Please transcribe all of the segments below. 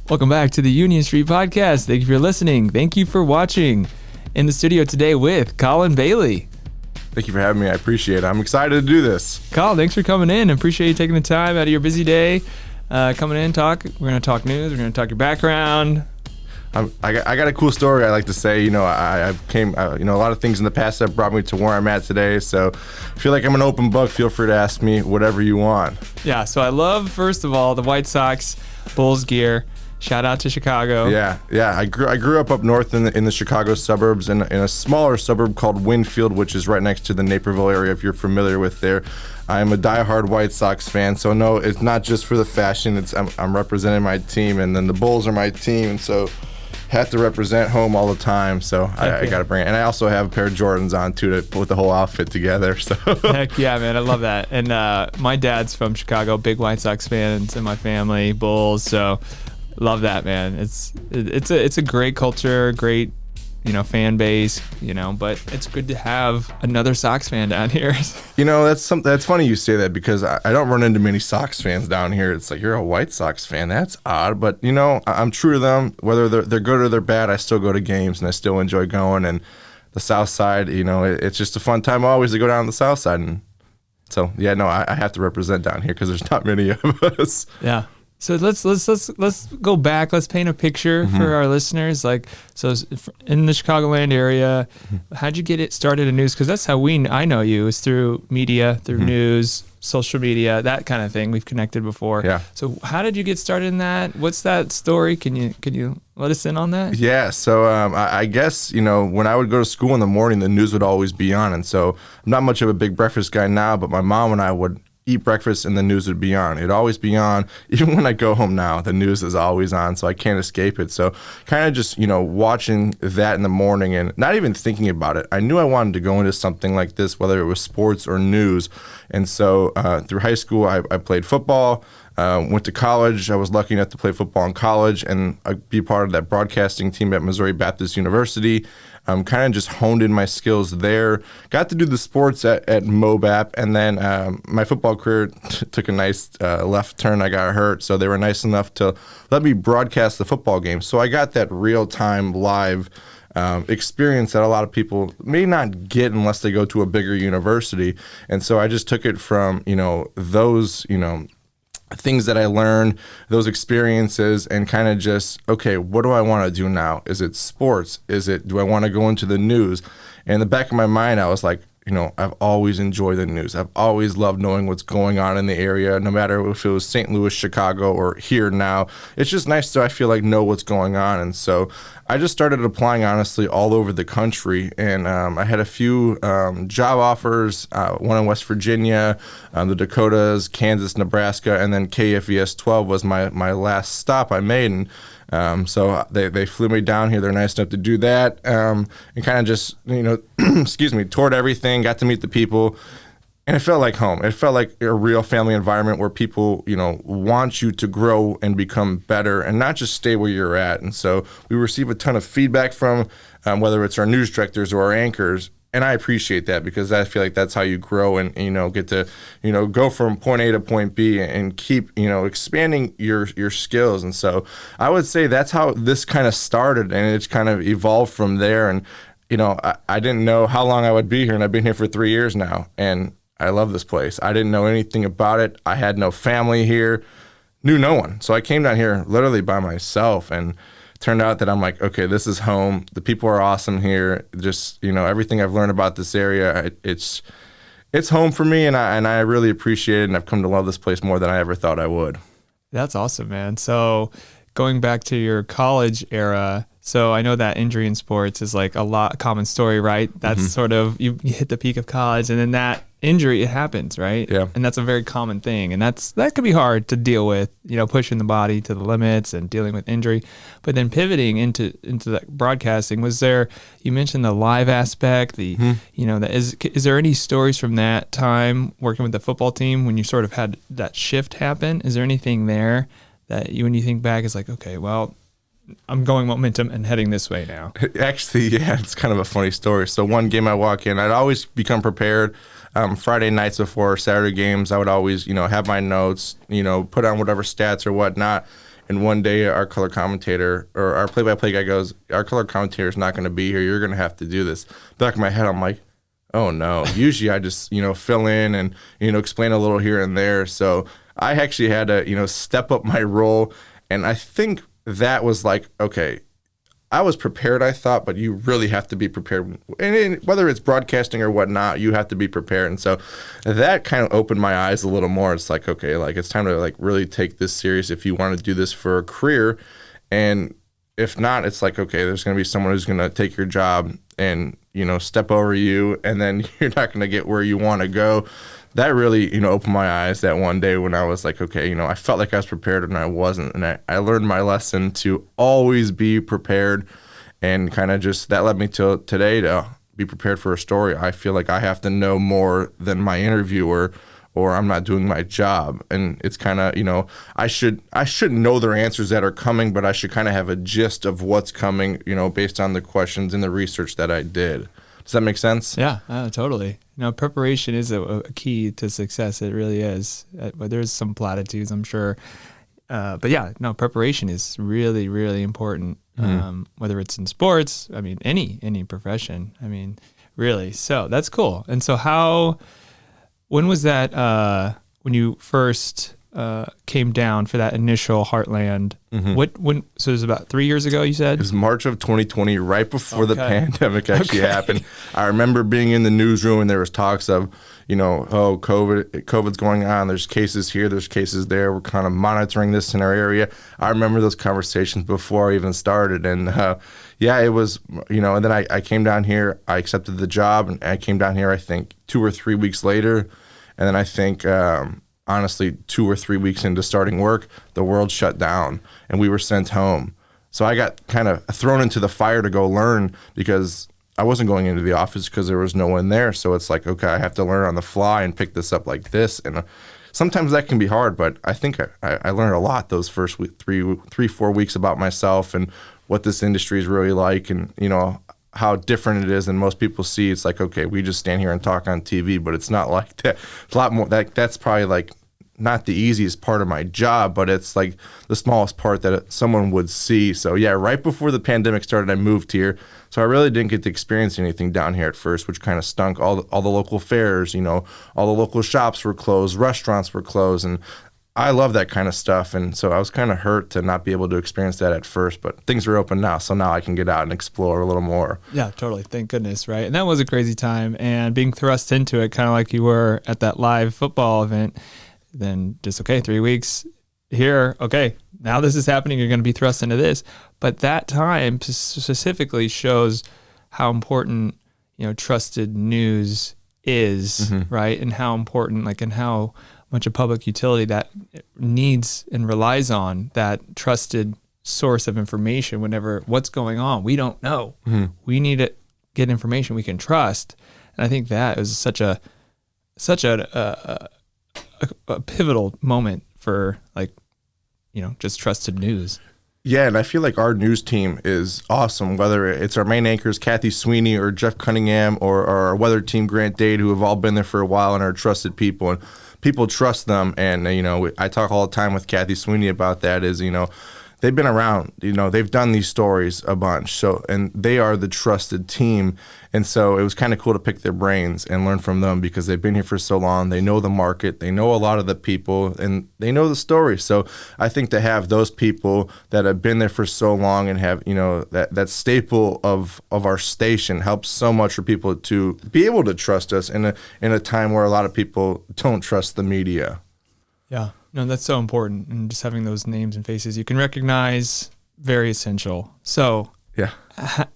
Welcome back to the Union Street Podcast. Thank you for listening. Thank you for watching. In the studio today with Colin Baillie. Thank you for having me. I appreciate it. I'm excited to do this. Colin, thanks for coming in. Appreciate you taking the time out of your busy day. Coming in, talk. We're going to talk news. We're going to talk your background. I got a cool story I like to say. You know, a lot of things in the past that brought me to where I'm at today. So I feel like I'm an open book. Feel free to ask me whatever you want. Yeah, so I love, first of all, the White Sox Bulls gear. Shout out to Chicago. Yeah. I grew up north in the Chicago suburbs in a smaller suburb called Winfield, which is right next to the Naperville area, if you're familiar with there. I'm a diehard White Sox fan, so no, it's not just for the fashion. I'm representing my team, and then the Bulls are my team, and so have to represent home all the time. So I got to bring it. And I also have a pair of Jordans on too to put the whole outfit together. So heck yeah, man, I love that. And my dad's from Chicago, big White Sox fans in my family, Bulls. So love that, man. It's a great culture, great, fan base, but it's good to have another Sox fan down here. That's funny you say that, because I don't run into many Sox fans down here. It's like, you're a White Sox fan. That's odd. But, I'm true to them. Whether they're good or they're bad, I still go to games and I still enjoy going. And the South Side, it's just a fun time always to go down to the South Side. And so, yeah, no, I have to represent down here because there's not many of us. Yeah. So let's go back. Let's paint a picture for our listeners. So in the Chicagoland area, how'd you get it started in news? Because that's how I know you, is through media, through news, social media, that kind of thing. We've connected before. Yeah. So how did you get started in that? What's that story? Can you let us in on that? Yeah. So I guess when I would go to school in the morning, the news would always be on, and so I'm not much of a big breakfast guy now, but my mom and I would eat breakfast and the news would be on. It'd always be on. Even when I go home now, the news is always on, so I can't escape it. So kind of just, watching that in the morning and not even thinking about it. I knew I wanted to go into something like this, whether it was sports or news. And so through high school, I played football. Went to college. I was lucky enough to play football in college and be part of that broadcasting team at Missouri Baptist University. Kind of just honed in my skills there. Got to do the sports at MoBap, and then my football career took a nice left turn. I got hurt, so they were nice enough to let me broadcast the football game. So I got that real-time live experience that a lot of people may not get unless they go to a bigger university. And so I just took it from, those, things that I learned, those experiences, and kind of just, okay, what do I want to do now? Is it sports? Do I want to go into the news? And in the back of my mind, I was like, I've always enjoyed the news. I've always loved knowing what's going on in the area, no matter if it was St. Louis, Chicago, or here now. It's just nice to, I feel like, know what's going on. And so I just started applying, honestly, all over the country. And I had a few job offers, one in West Virginia, the Dakotas, Kansas, Nebraska, and then KFVS 12 was my last stop I made. And so they flew me down here. They're nice enough to do that, and kind of just, toured everything, got to meet the people, and it felt like home. It felt like a real family environment where people, want you to grow and become better and not just stay where you're at. And so we receive a ton of feedback from whether it's our news directors or our anchors. And I appreciate that, because I feel like that's how you grow and get to, go from point A to point B and keep, expanding your skills. And so I would say that's how this kind of started, and it's kind of evolved from there. And, I didn't know how long I would be here, and I've been here for 3 years now. And I love this place. I didn't know anything about it. I had no family here, knew no one. So I came down here literally by myself, and turned out that I'm like, okay, this is home. The people are awesome here. Just, everything I've learned about this area, it's home for me, and I really appreciate it, and I've come to love this place more than I ever thought I would. That's awesome, man. So going back to your college era, so I know that injury in sports is like a common story, right? That's sort of, you hit the peak of college, and then that injury, it happens, right? Yeah. And that's a very common thing. And that could be hard to deal with, pushing the body to the limits and dealing with injury. But then pivoting into that broadcasting, you mentioned the live aspect, is there any stories from that time working with the football team when you sort of had that shift happen? Is there anything there that when you think back, is like, okay, well, I'm going momentum and heading this way now? Actually, yeah, it's kind of a funny story. So one game I walk in, I'd always become prepared. Friday nights before Saturday games, I would always, have my notes, put on whatever stats or whatnot. And one day our color commentator or our play-by-play guy goes, our color commentator is not going to be here. You're going to have to do this. Back in my head, I'm like, oh no. Usually I just, fill in and, explain a little here and there. So I actually had to, step up my role. And I think that was like, okay, I was prepared, I thought, but you really have to be prepared. And whether it's broadcasting or whatnot, you have to be prepared. And so that kind of opened my eyes a little more. It's like, okay, like it's time to like really take this serious if you want to do this for a career. And if not, it's like, okay, there's going to be someone who's going to take your job and, step over you, and then you're not going to get where you want to go. That really, opened my eyes that one day when I was like, okay, I felt like I was prepared and I wasn't. And I learned my lesson to always be prepared, and kind of just that led me to today to be prepared for a story. I feel like I have to know more than my interviewer or I'm not doing my job. And it's kind of, I shouldn't know their answers that are coming, but I should kind of have a gist of what's coming, based on the questions and the research that I did. Does that make sense? Yeah, totally. Preparation is a key to success. It really is. There's some platitudes, I'm sure. But yeah, preparation is really, really important. Whether it's in sports, any profession. Really. So that's cool. And so when was that, when you first came down for that initial Heartland? So it was about 3 years ago, you said? It was March of 2020, right before the pandemic actually happened. I remember being in the newsroom and there was talks of, COVID's going on. There's cases here, there's cases there. We're kind of monitoring this in our area. I remember those conversations before I even started. And it was, and then I came down here, I accepted the job, and I came down here, I think 2 or 3 weeks later. And then I think, honestly, 2 or 3 weeks into starting work, the world shut down and we were sent home. So I got kind of thrown into the fire to go learn, because I wasn't going into the office because there was no one there. So it's like, okay, I have to learn on the fly and pick this up like this. And sometimes that can be hard, but I think I learned a lot those first 4 weeks about myself and what this industry is really like, and, how different it is than most people see. It's like, okay, we just stand here and talk on TV, but it's not like that. It's a lot more. That's probably like not the easiest part of my job, but it's like the smallest part that someone would see. So yeah, right before the pandemic started, I moved here. So I really didn't get to experience anything down here at first, which kind of stunk. All the local fairs, all the local shops were closed, restaurants were closed, and I love that kind of stuff. And so I was kind of hurt to not be able to experience that at first, but things are open now. So now I can get out and explore a little more. Yeah, totally. Thank goodness. Right. And that was a crazy time, and being thrust into it kind of like you were at that live football event, then just, okay, 3 weeks here. Okay, now this is happening. You're going to be thrust into this. But that time specifically shows how important, trusted news is, right? And how important, and how much a public utility that needs and relies on that trusted source of information whenever what's going on. We don't know. We need to get information we can trust. And I think that is such a pivotal moment for just trusted news. Yeah, and I feel like our news team is awesome, whether it's our main anchors, Kathy Sweeney or Jeff Cunningham, or our weather team, Grant Dade, who have all been there for a while and are trusted people, and people trust them. And, I talk all the time with Kathy Sweeney about that is, they've been around, they've done these stories a bunch. So, and they are the trusted team. And so it was kind of cool to pick their brains and learn from them, because they've been here for so long. They know the market, they know a lot of the people, and they know the story. So I think to have those people that have been there for so long and have, that staple of our station helps so much for people to be able to trust us in a time where a lot of people don't trust the media. Yeah. No, that's so important. And just having those names and faces you can recognize, very essential. So, yeah.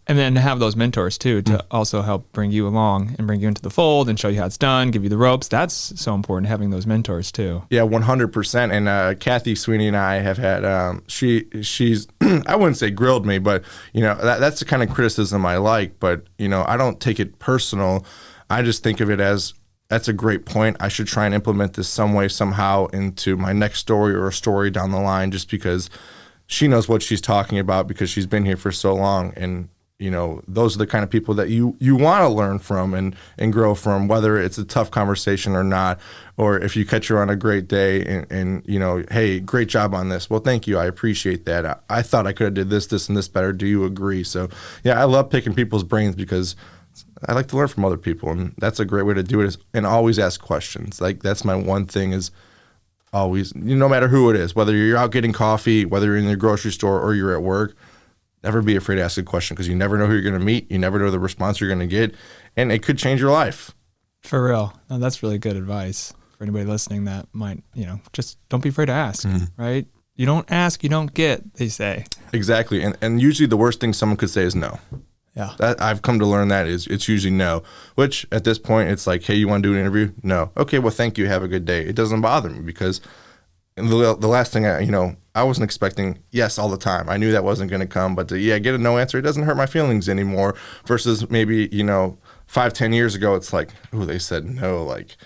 And then have those mentors too, to also help bring you along and bring you into the fold and show you how it's done, give you the ropes. That's so important, having those mentors too. Yeah, 100%. And Kathy Sweeney and I have had, she's, I wouldn't say grilled me, but, that's the kind of criticism I like. But, I don't take it personal. I just think of it as, that's a great point. I should try and implement this some way, somehow into my next story or a story down the line, just because she knows what she's talking about, because she's been here for so long. And, those are the kind of people that you want to learn from and grow from, whether it's a tough conversation or not, or if you catch her on a great day and hey, great job on this. Well, thank you. I appreciate that. I thought I could have did this, and this better. Do you agree? So yeah, I love picking people's brains because I like to learn from other people, and that's a great way to do it, and always ask questions. Like, that's my one thing is always, no matter who it is, whether you're out getting coffee, whether you're in the grocery store or you're at work, never be afraid to ask a question, because you never know who you're going to meet. You never know the response you're going to get, and it could change your life. For real. No, that's really good advice for anybody listening that might, just don't be afraid to ask, right? You don't ask, you don't get, they say. Exactly. And usually the worst thing someone could say is no. Yeah. I've come to learn that it's usually no, which at this point it's like, hey, you want to do an interview? No. Okay, well, thank you. Have a good day. It doesn't bother me, because the last thing I wasn't expecting yes all the time. I knew that wasn't going to come, but get a no answer, it doesn't hurt my feelings anymore, versus maybe, 5-10 years ago, it's like, oh, they said no, like,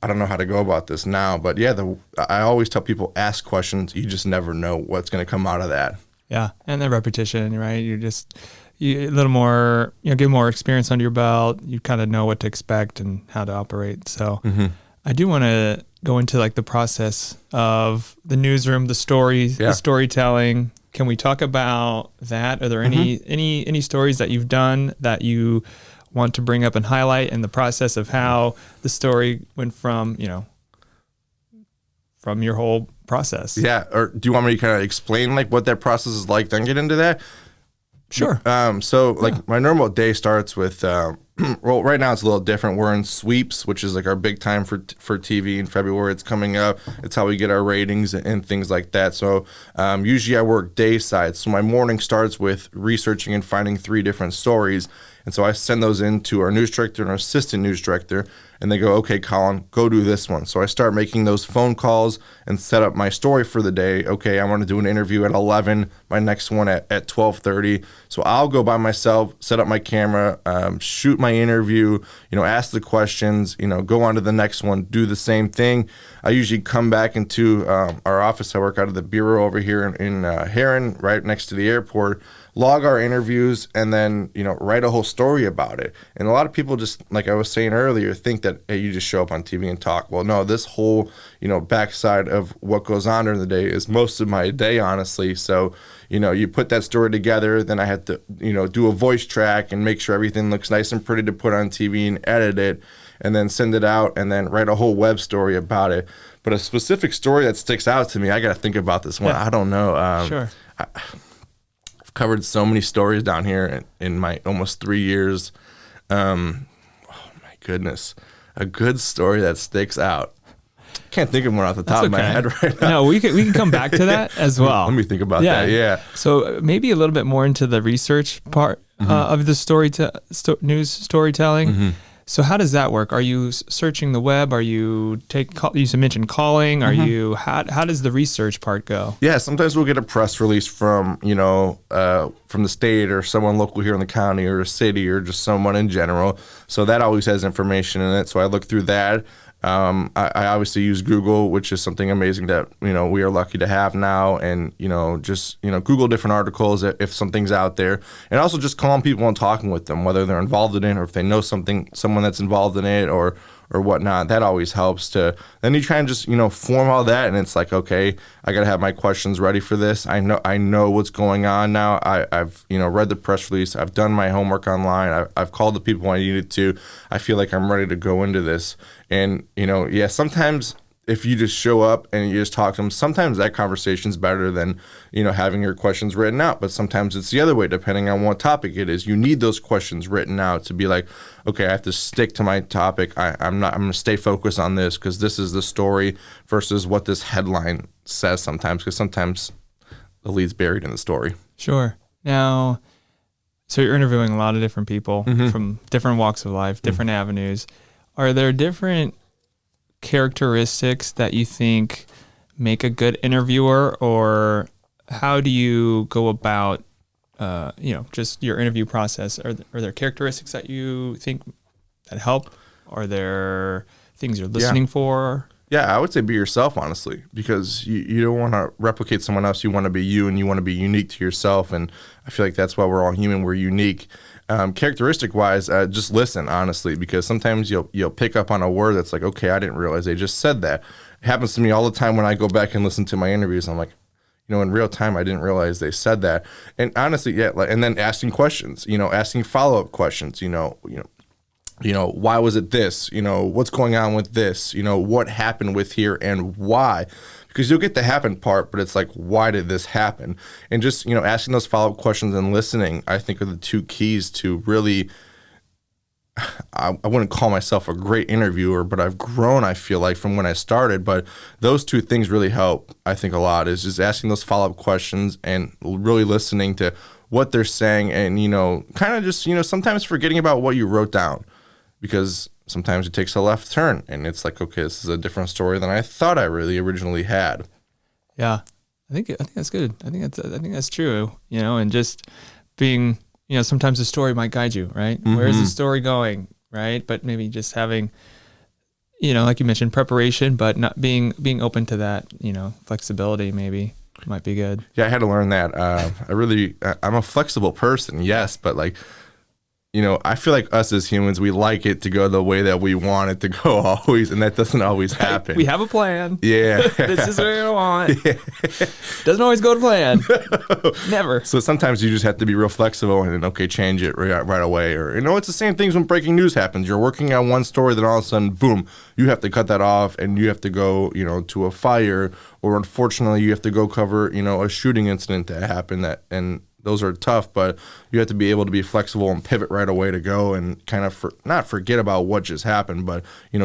I don't know how to go about this now. But I always tell people, ask questions. You just never know what's going to come out of that. Yeah. And the repetition, right? You a little more, get more experience under your belt. You kind of know what to expect and how to operate. So I do want to go into like the process of the newsroom, the stories, the storytelling. Can we talk about that? Are there any stories that you've done that you want to bring up and highlight, in the process of how the story went from your whole process? Yeah. Or do you want me to kind of explain like what that process is like, then get into that? Sure. My normal day starts with, well, right now it's a little different. We're in sweeps, which is like our big time for TV in February. It's coming up. It's how we get our ratings and things like that. So usually I work day side. So my morning starts with researching and finding 3 different stories. And so I send those in to our news director and our assistant news director, and they go, okay, Colin, go do this one. So I start making those phone calls and set up my story for the day. Okay, I want to do an interview at 11, my next one at 12:30. So I'll go by myself, set up my camera, shoot my interview, ask the questions, go on to the next one, do the same thing. I usually come back into our office. I work out of the bureau over here in Heron, right next to the airport, log our interviews, and then, write a whole story about it. And a lot of people, just like I was saying earlier, think that, hey, you just show up on TV and talk. Well, no, this whole, backside of what goes on during the day is most of my day, honestly. So, you put that story together, then I have to, do a voice track and make sure everything looks nice and pretty to put on TV and edit it, and then send it out, and then write a whole web story about it. But a specific story that sticks out to me, I got to think about this one. Yeah. I don't know. Sure. I've covered so many stories down here in my almost 3 years. Oh my goodness. A good story that sticks out. Can't think of one off the top of my head right now. No, we can come back to that as well. Let me think about that. Yeah. So maybe a little bit more into the research part of the news storytelling. So how does that work? Are you searching the web? Are you you mentioned calling? Are you how does the research part go? Yeah, sometimes we'll get a press release from from the state or someone local here in the county or a city or just someone in general. So that always has information in it. So I look through that. I obviously use Google, which is something amazing that, we are lucky to have now, and, just, Google different articles if something's out there, and also just calling people and talking with them, whether they're involved in it or if they know someone that's involved in it or whatnot. That always helps then you try and just, form all that, and it's like, okay, I got to have my questions ready for this. I know what's going on now. I've, read the press release. I've done my homework online. I've called the people I needed to. I feel like I'm ready to go into this. And, sometimes if you just show up and you just talk to them, sometimes that conversation's better than, having your questions written out. But sometimes it's the other way, depending on what topic it is. You need those questions written out to be like, okay, I have to stick to my topic. I'm going to stay focused on this because this is the story versus what this headline says sometimes, because sometimes the lead's buried in the story. Sure. Now, so you're interviewing a lot of different people from different walks of life, different avenues. Are there different characteristics that you think make a good interviewer, or how do you go about, just your interview process? Are there characteristics that you think that help? Are there things you're listening for? Yeah, I would say be yourself, honestly, because you don't want to replicate someone else. You want to be you, and you want to be unique to yourself. And I feel like that's why we're all human. We're unique. Characteristic wise, just listen, honestly, because sometimes you'll pick up on a word that's like, okay, I didn't realize they just said that. It happens to me all the time when I go back and listen to my interviews. I'm like, in real time, I didn't realize they said that. And honestly, yeah, and then asking questions, asking follow-up questions, why was it this? What's going on with this? What happened with here and why? Because you'll get the happen part, but it's like, why did this happen? And just, asking those follow-up questions and listening, I think, are the two keys to really, I wouldn't call myself a great interviewer, but I've grown, I feel like, from when I started. But those two things really help, I think, a lot, is just asking those follow-up questions and really listening to what they're saying and, kind of just, sometimes forgetting about what you wrote down. Because sometimes it takes a left turn and it's like, okay, this is a different story than I thought I really originally had. Yeah, I think that's good. I think that's true. And just being, sometimes the story might guide you, right? Mm-hmm. Where is the story going, right? But maybe just having, like you mentioned, preparation, but not being open to that, flexibility maybe might be good. Yeah, I had to learn that. I'm a flexible person, yes, but like, I feel like us as humans, we like it to go the way that we want it to go always, and that doesn't always happen. We have a plan. Yeah. This is what I want. Yeah. Doesn't always go to plan. Never. So sometimes you just have to be real flexible and, okay, change it right away. Or, it's the same things when breaking news happens. You're working on one story, then all of a sudden, boom, you have to cut that off and you have to go, to a fire, or unfortunately you have to go cover, a shooting incident that happened and those are tough, but you have to be able to be flexible and pivot right away to go and kind of not forget about what just happened, but,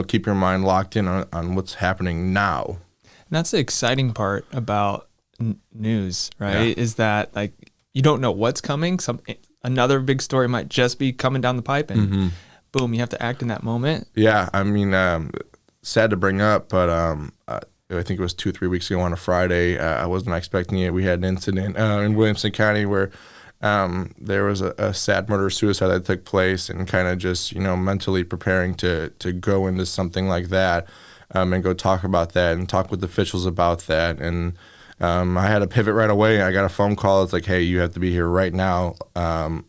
keep your mind locked in on what's happening now. And that's the exciting part about news, right? Yeah. Is that like you don't know what's coming. Another big story might just be coming down the pipe and boom, you have to act in that moment. Yeah, I mean, sad to bring up, but I think it was 2-3 weeks ago on a Friday. I wasn't expecting it. We had an incident in Williamson County where there was a sad murder-suicide that took place, and kind of just, mentally preparing to go into something like that and go talk about that and talk with officials about that. And I had to pivot right away. I got a phone call. It's like, hey, you have to be here right now.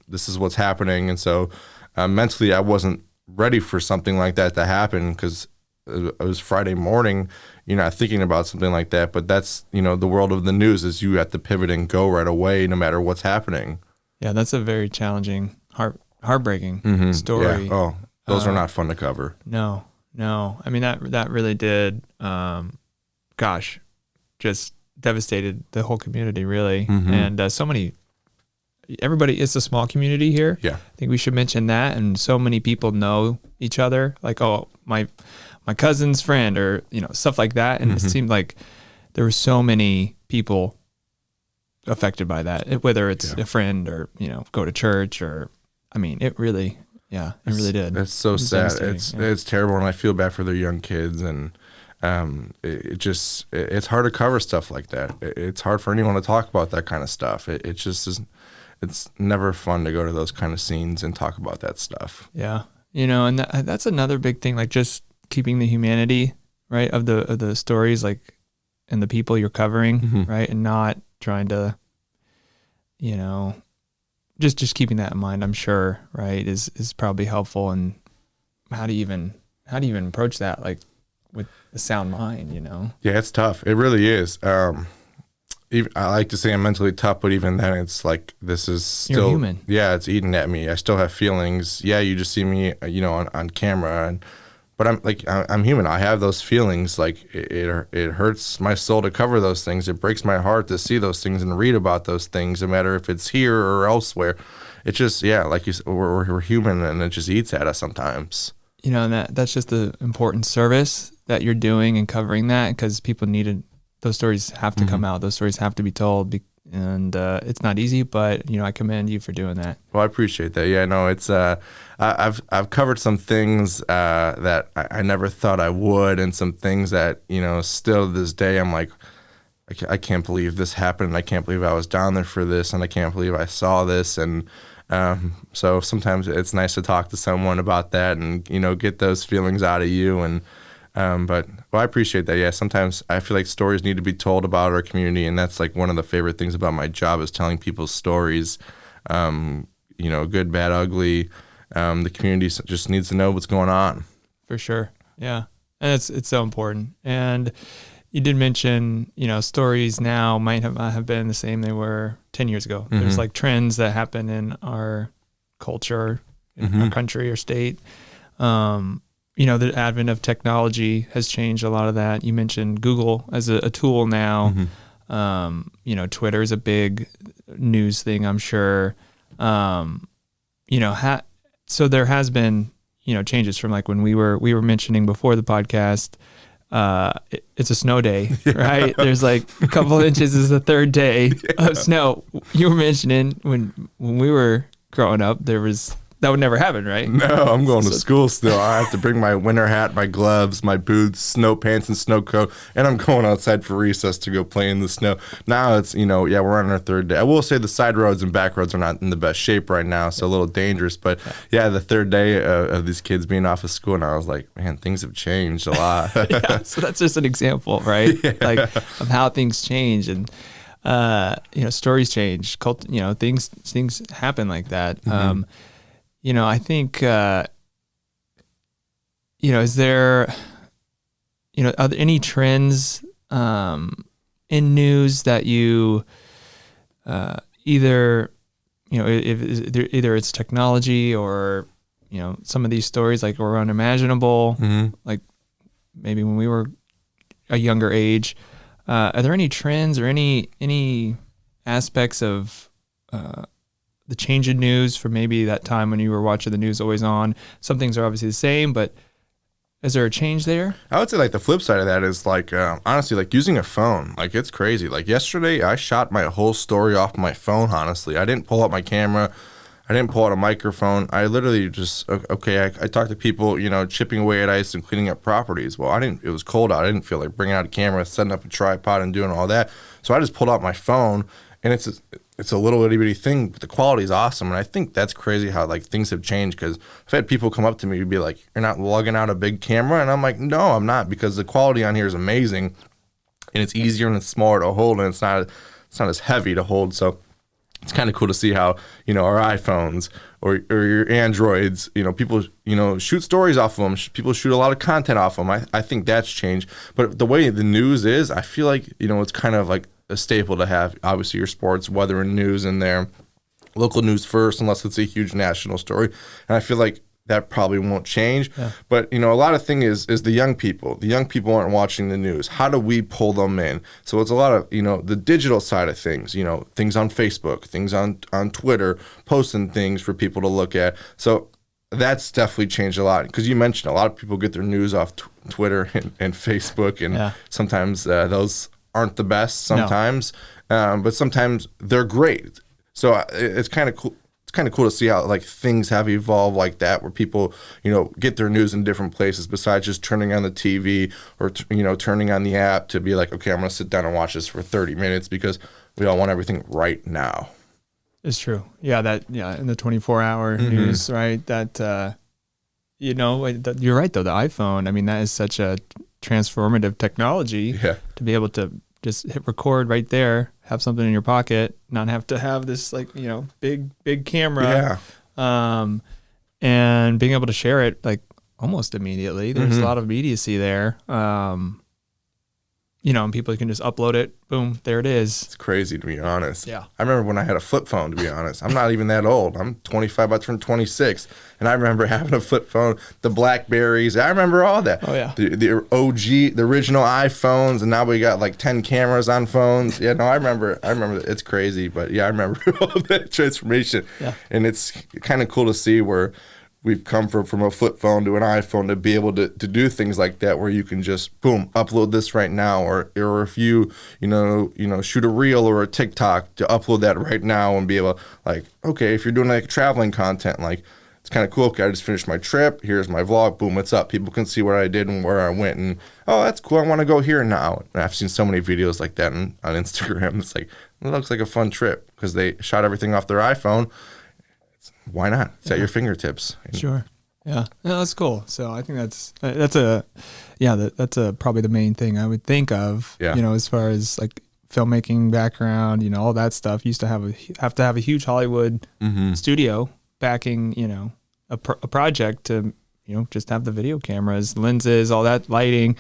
This is what's happening. And so mentally I wasn't ready for something like that to happen because it was Friday morning. You're not thinking about something like that, but that's, the world of the news is you have to pivot and go right away no matter what's happening. Yeah, that's a very challenging, heartbreaking story. Yeah. Oh, those are not fun to cover. No. I mean, that really did, just devastated the whole community, really. Mm-hmm. And everybody, it's a small community here. Yeah. I think we should mention that. And so many people know each other. Like, oh, my cousin's friend, or, stuff like that. And it seemed like there were so many people affected by that, whether it's a friend or, go to church or, I mean, it really did. It's so sad. It's terrible. And I feel bad for their young kids. And it's hard to cover stuff like that. It's hard for anyone to talk about that kind of stuff. It just is. It's never fun to go to those kind of scenes and talk about that stuff. Yeah. And that's another big thing, like just keeping the humanity, right, of the stories, like, and the people you're covering, right, and not trying to, just keeping that in mind, I'm sure, right, is probably helpful. And how do you even approach that, like, with a sound mind, Yeah, it's tough. It really is. I like to say I'm mentally tough, but even then, it's like, this is still, you're human. Yeah, it's eating at me. I still have feelings. Yeah, you just see me, on camera, but I'm human. I have those feelings. Like, it hurts my soul to cover those things. It breaks my heart to see those things and read about those things, no matter if it's here or elsewhere. It's just, like you said, we're human, and it just eats at us sometimes. And that's just the important service that you're doing and covering that, because people needed. Those stories have to come out. Those stories have to be told, and it's not easy. But I commend you for doing that. Well, I appreciate that. Yeah, no, it's I've covered some things that I never thought I would, and some things that still to this day I'm like, I can't believe this happened. And I can't believe I was down there for this, and I can't believe I saw this. And so sometimes it's nice to talk to someone about that and get those feelings out of you. And but Well, I appreciate that. Yeah, sometimes I feel like stories need to be told about our community, and that's like one of the favorite things about my job is telling people's stories. Good, bad, ugly. The community just needs to know what's going on. For sure. Yeah. And it's so important. And you did mention, stories now might not have been the same they were 10 years ago. Mm-hmm. There's like trends that happen in our culture, in our country or state. The advent of technology has changed a lot of that. You mentioned Google as a tool now. Twitter is a big news thing, I'm sure. So there has been, changes from like when we were mentioning before the podcast, it's a snow day, right? There's like a couple inches is the third day of snow. You were mentioning when we were growing up, that would never happen, right? No, I'm going to school still. I have to bring my winter hat, my gloves, my boots, snow pants, and snow coat, and I'm going outside for recess to go play in the snow. Now it's, we're on our third day. I will say the side roads and back roads are not in the best shape right now, so a little dangerous. But yeah, the third day of these kids being off of school, and I was like, man, things have changed a lot. Yeah, so that's just an example, right? Yeah. Like of how things change and stories change. Things happen like that. I think, is there, are there any trends in news that you either it's technology or, some of these stories like were unimaginable, like maybe when we were a younger age. Are there any trends or any aspects of the change in news from maybe that time when you were watching the news always on? Some things are obviously the same, but is there a change there? I would say like the flip side of that is like, honestly, like using a phone. Like it's crazy. Like yesterday I shot my whole story off my phone, honestly. I didn't pull out my camera. I didn't pull out a microphone. I literally just, I talked to people, chipping away at ice and cleaning up properties. Well, it was cold out. I didn't feel like bringing out a camera, setting up a tripod and doing all that. So I just pulled out my phone, and it's a little itty bitty thing, but the quality is awesome. And I think that's crazy how like things have changed, because I've had people come up to me and be like, you're not lugging out a big camera? And I'm like, no, I'm not, because the quality on here is amazing, and it's easier and it's smaller to hold, and it's not as heavy to hold. So it's kind of cool to see how, our iPhones or your Androids, people, shoot stories off of them. People shoot a lot of content off of them. I think that's changed. But the way the news is, I feel like, it's kind of like a staple to have, obviously, your sports, weather, and news in there. Local news first, unless it's a huge national story. And I feel like that probably won't change. Yeah. But, a lot of thing is the young people. The young people aren't watching the news. How do we pull them in? So it's a lot of, the digital side of things, things on Facebook, things on Twitter, posting things for people to look at. So that's definitely changed a lot, because you mentioned a lot of people get their news off Twitter and Facebook, and sometimes those aren't the best sometimes, but sometimes they're great. So it's kind of cool. It's kind of cool to see how like things have evolved like that, where people, get their news in different places besides just turning on the TV or, turning on the app to be like, okay, I'm going to sit down and watch this for 30 minutes because we all want everything right now. It's true. Yeah. In the 24-hour news, right? That, you're right though. The iPhone, I mean, that is such a transformative technology to be able to just hit record right there, have something in your pocket, not have to have this like, big camera. Yeah. And being able to share it like almost immediately. There's a lot of immediacy there. And people can just upload it. Boom, there it is. It's crazy, to be honest. Yeah. I remember when I had a flip phone, to be honest. I'm not even that old. I'm 25, I turned 26. And I remember having a flip phone, the Blackberries. I remember all that. Oh, yeah. The OG, the original iPhones, and now we got like 10 cameras on phones. Yeah, no, I remember. It's crazy. But yeah, I remember all that transformation. Yeah. And it's kind of cool to see where we've come from a flip phone to an iPhone to be able to do things like that, where you can just boom, upload this right now, or if you shoot a reel or a TikTok, to upload that right now and be able, like, okay, if you're doing like traveling content, like it's kind of cool. Okay, I just finished my trip. Here's my vlog. Boom, it's up. People can see what I did and where I went, and oh, that's cool. I want to go here now. And I've seen so many videos like that on Instagram. It's like, it looks like a fun trip because they shot everything off their iPhone. Why not? It's at your fingertips. Sure. Yeah, no, that's cool. So I think that's probably the main thing I would think of. Yeah. As far as like filmmaking background, all that stuff. Used to have to have a huge Hollywood studio backing, a project to, just have the video cameras, lenses, all that lighting.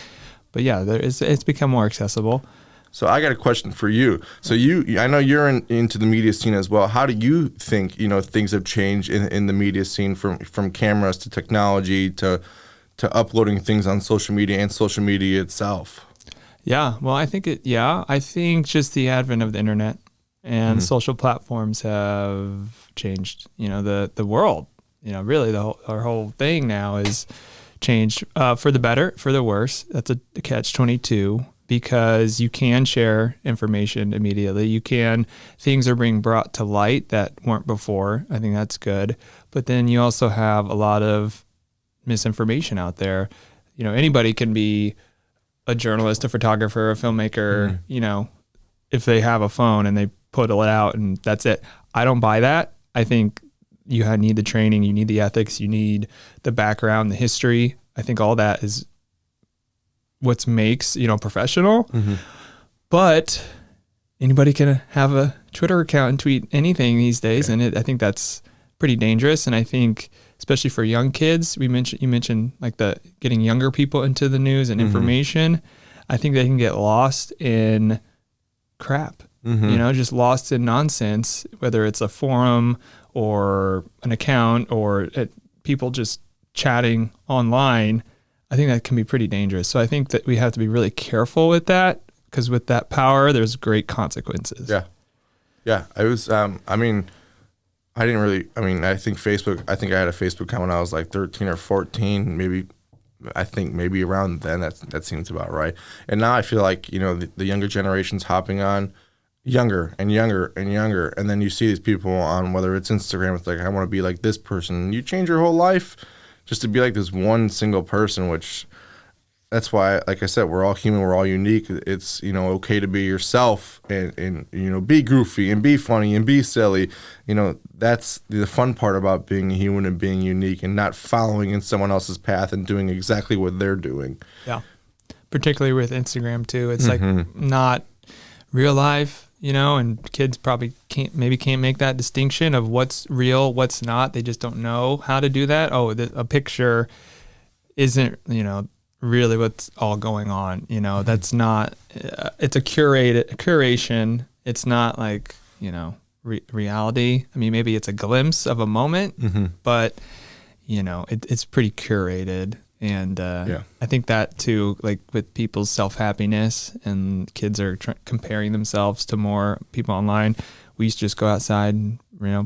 But yeah, it's become more accessible. So I got a question for you. So I know you're into the media scene as well. How do you think, things have changed in the media scene from cameras to technology to uploading things on social media and social media itself? Yeah, well, I think just the advent of the internet and social platforms have changed, the world. Really our whole thing now is changed for the better, for the worse. That's a catch-22. Because you can share information immediately. Things are being brought to light that weren't before. I think that's good. But then you also have a lot of misinformation out there. Anybody can be a journalist, a photographer, a filmmaker, if they have a phone and they put it out and that's it. I don't buy that. I think you need the training, you need the ethics, you need the background, the history. I think all that is what makes professional. But anybody can have a Twitter account and tweet anything these days, and I think that's pretty dangerous. And I think especially for young kids, you mentioned like getting younger people into the news and information. I think they can get lost in crap, just lost in nonsense, whether it's a forum or an account or people just chatting online. I think that can be pretty dangerous. So I think that we have to be really careful with that, because with that power, there's great consequences. Yeah. Yeah. I was, I think Facebook, I think I had a Facebook account when I was like 13 or 14, maybe around then. That seems about right. And now I feel like, the younger generation's hopping on younger and younger and younger. And then you see these people on, whether it's Instagram, it's like, I want to be like this person. You change your whole life just to be like this one single person, which that's why, like I said, we're all human, we're all unique. It's, okay to be yourself and be goofy and be funny and be silly. That's the fun part about being a human and being unique and not following in someone else's path and doing exactly what they're doing. Yeah. Particularly with Instagram too. It's like not real life, and kids probably can't make that distinction of what's real, what's not. They just don't know how to do that. Oh, a picture isn't, really what's all going on. That's not, it's a curation. It's not like, reality. I mean, maybe it's a glimpse of a moment, but, it's pretty curated. And I think that too, like with people's self-happiness, and kids are comparing themselves to more people online. We used to just go outside and,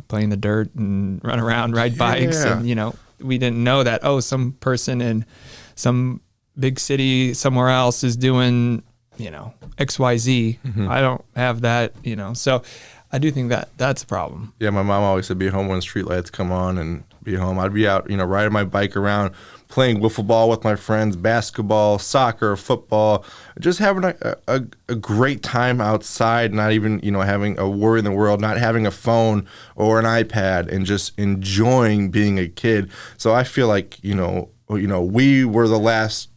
play in the dirt and run around, ride bikes. And, we didn't know that, some person in some big city somewhere else is doing, XYZ. I don't have that, so I do think that that's a problem. Yeah, my mom always said be home when street lights come on and be home. I'd be out, riding my bike around, playing wiffle ball with my friends, basketball, soccer, football, just having a great time outside, not even, having a worry in the world, not having a phone or an iPad, and just enjoying being a kid. So I feel like, we were the last,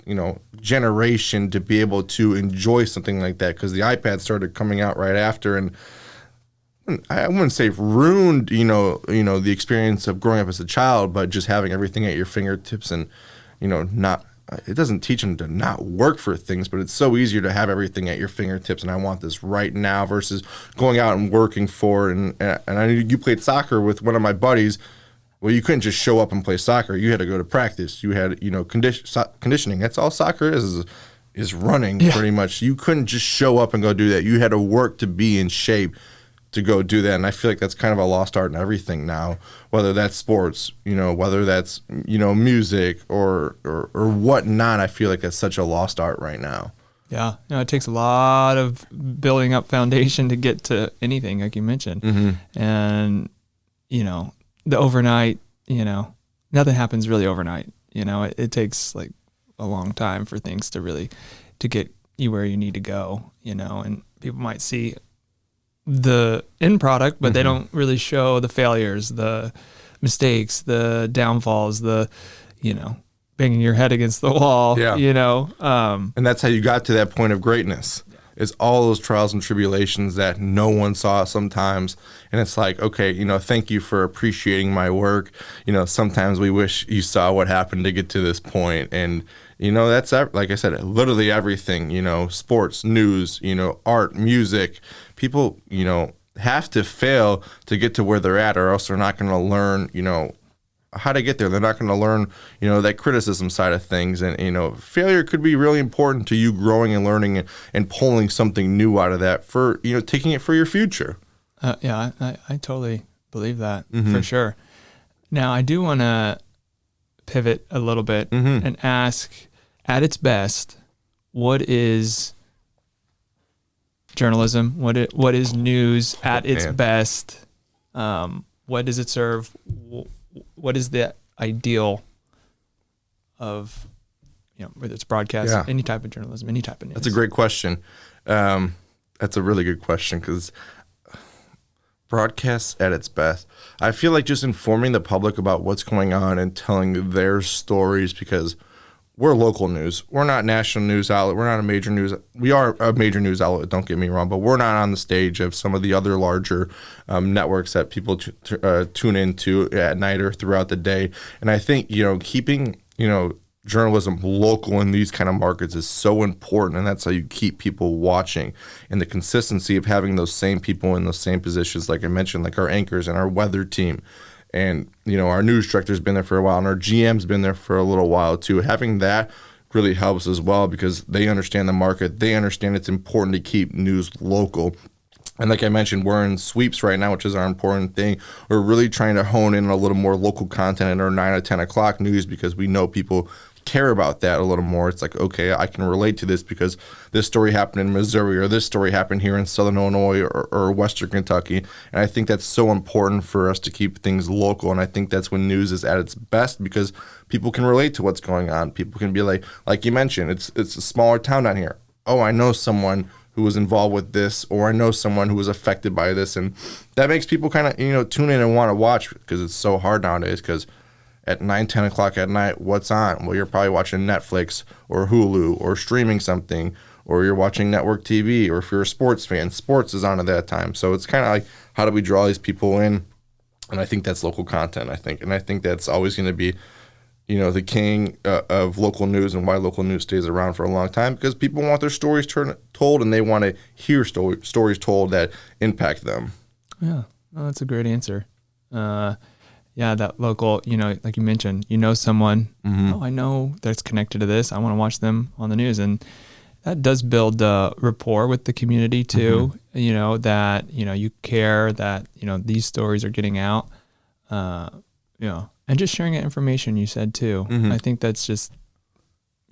generation to be able to enjoy something like that, because the iPad started coming out right after, and I wouldn't say ruined, the experience of growing up as a child, but just having everything at your fingertips and, not, it doesn't teach them to not work for things, but it's so easier to have everything at your fingertips and I want this right now versus going out and working for it. And I knew you played soccer with one of my buddies. Well, you couldn't just show up and play soccer. You had to go to practice. You had, conditioning. That's all soccer is running pretty much. You couldn't just show up and go do that. You had to work to be in shape to go do that. And I feel like that's kind of a lost art in everything now, whether that's sports, whether that's, music or whatnot. I feel like that's such a lost art right now. Yeah. It takes a lot of building up foundation to get to anything, like you mentioned. And, the overnight, nothing happens really overnight. It takes like a long time for things to get you where you need to go, and people might see the end product, but they don't really show the failures, the mistakes, the downfalls, the banging your head against the wall, Yeah. And that's how you got to that point of greatness. Is all those trials and tribulations that no one saw sometimes. And it's like, okay, thank you for appreciating my work. Sometimes we wish you saw what happened to get to this point. And, that's, like I said, literally everything, sports, news, art, music. People, have to fail to get to where they're at, or else they're not going to learn, how to get there. They're not going to learn, that criticism side of things. And, failure could be really important to you growing and learning and pulling something new out of that for, taking it for your future. Yeah, I totally believe that for sure. Now, I do want to pivot a little bit and ask, at its best, what is journalism? What is news at its best? What does it serve? What is the ideal of, whether it's broadcast, any type of journalism, any type of news? That's a great question. That's a really good question, because broadcast at its best, I feel like just informing the public about what's going on and telling their stories, because we're local news. We're not national news outlet. We're not a major news. We are a major news outlet, don't get me wrong, but we're not on the stage of some of the other larger networks that people tune into at night or throughout the day. And I think, keeping, journalism local in these kind of markets is so important, and that's how you keep people watching. And the consistency of having those same people in those same positions, like I mentioned, like our anchors and our weather team. And, our news director's been there for a while, and our GM's been there for a little while too. Having that really helps as well, because they understand the market. They understand it's important to keep news local. And like I mentioned, we're in sweeps right now, which is our important thing. We're really trying to hone in a little more local content in our 9 or 10 o'clock news, because we know people care about that a little more. It's like, okay, I can relate to this because this story happened in Missouri, or this story happened here in Southern Illinois or Western Kentucky. And I think that's so important for us to keep things local. And I think that's when news is at its best, because people can relate to what's going on. People can be like you mentioned, it's a smaller town down here. Oh, I know someone who was involved with this, or I know someone who was affected by this. And that makes people kind of, tune in and want to watch, because it's so hard nowadays, because at 9, 10 o'clock at night, what's on? Well, you're probably watching Netflix or Hulu or streaming something, or you're watching network TV, or if you're a sports fan, sports is on at that time. So it's kind of like, how do we draw these people in? And I think that's local content, I think that's always going to be, the king of local news, and why local news stays around for a long time, because people want their stories told, and they want to hear stories told that impact them. Yeah, well, that's a great answer. Yeah, that local, like you mentioned, someone, I know that's connected to this. I want to watch them on the news. And that does build rapport with the community too, that, you care that, these stories are getting out, and just sharing that information, you said too. I think that's just,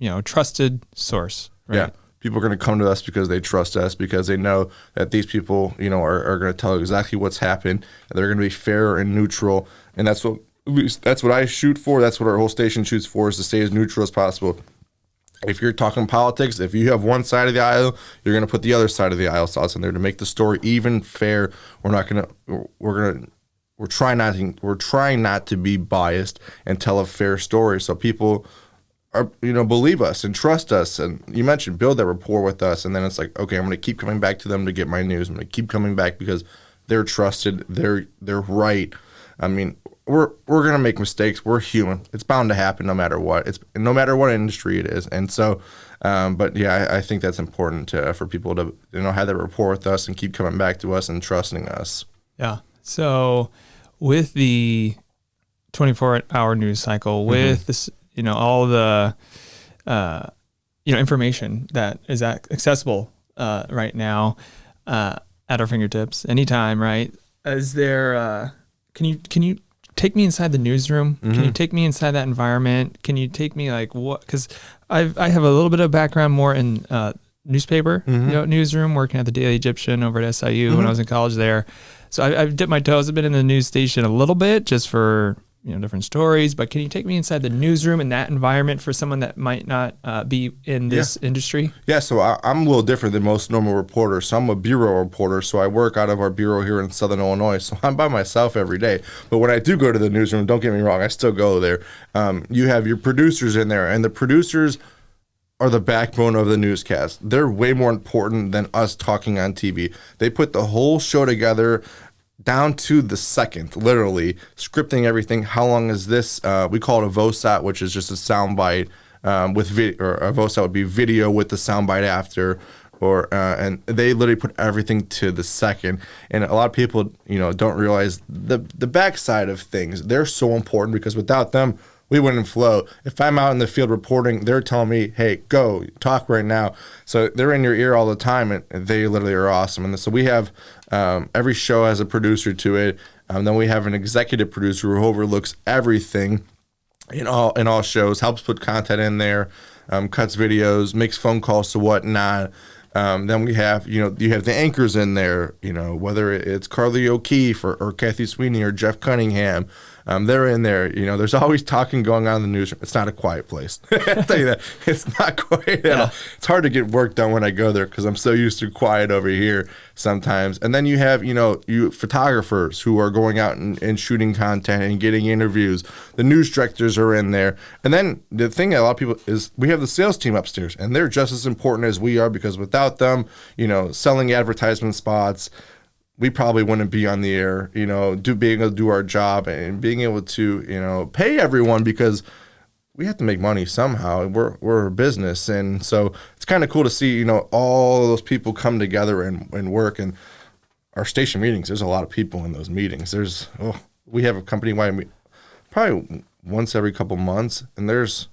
a trusted source, right? Yeah. People are going to come to us because they trust us, because they know that these people, are going to tell exactly what's happened. They're going to be fair and neutral. And that's what I shoot for. That's what our whole station shoots for, is to stay as neutral as possible. If you're talking politics, if you have one side of the aisle, you're going to put the other side of the aisle thoughts in there to make the story even fair. We're trying not to be biased and tell a fair story, so people are, believe us and trust us. And you mentioned build that rapport with us, and then it's like, okay, I'm going to keep coming back to them to get my news. I'm going to keep coming back because they're trusted. They're right. I mean, we're going to make mistakes. We're human. It's bound to happen no matter what. No matter what industry it is. And so, but yeah, I think that's important for people to, have that rapport with us and keep coming back to us and trusting us. Yeah. So with the 24-hour news cycle, with this, all the, information that is accessible right now at our fingertips anytime, right? Is there, can you take me inside the newsroom? Can you take me inside that environment? Can you take me what? Because I have a little bit of background more in newspaper, newsroom, working at the Daily Egyptian over at SIU when I was in college there. So I've dipped my toes. I've been in the news station a little bit just for different stories. But can you take me inside the newsroom and that environment for someone that might not be in this industry? Yeah, so I'm a little different than most normal reporters. So I'm a bureau reporter, so I work out of our bureau here in Southern Illinois. So I'm by myself every day. But when I do go to the newsroom, don't get me wrong, I still go there. You have your producers in there, and the producers are the backbone of the newscast. They're way more important than us talking on TV. They put the whole show together down to the second, literally scripting everything. How long is this? We call it a VOSAT, which is just a soundbite with video, or a VOSAT would be video with the soundbite after, and they literally put everything to the second. And a lot of people, don't realize the backside of things. They're so important because without them, we wouldn't flow. If I'm out in the field reporting, they're telling me, hey, go, talk right now. So they're in your ear all the time, and they literally are awesome. And so we have every show has a producer to it. Then we have an executive producer who overlooks everything in all shows, helps put content in there, cuts videos, makes phone calls to whatnot. Then we have, you have the anchors in there, whether it's Carly O'Keefe or Kathy Sweeney or Jeff Cunningham. They're in there. There's always talking going on in the newsroom. It's not a quiet place. I'll tell you that. It's not quiet at all. It's hard to get work done when I go there because I'm so used to quiet over here sometimes. And then you have, you photographers who are going out and shooting content and getting interviews. The news directors are in there. And then the thing that a lot of people is we have the sales team upstairs, and they're just as important as we are because without them, selling advertisement spots, we probably wouldn't be on the air, being able to do our job and being able to, pay everyone because we have to make money somehow. We're a business. And so it's kind of cool to see, all of those people come together and work. And our station meetings, there's a lot of people in those meetings. We have a company-wide probably once every couple months, and there's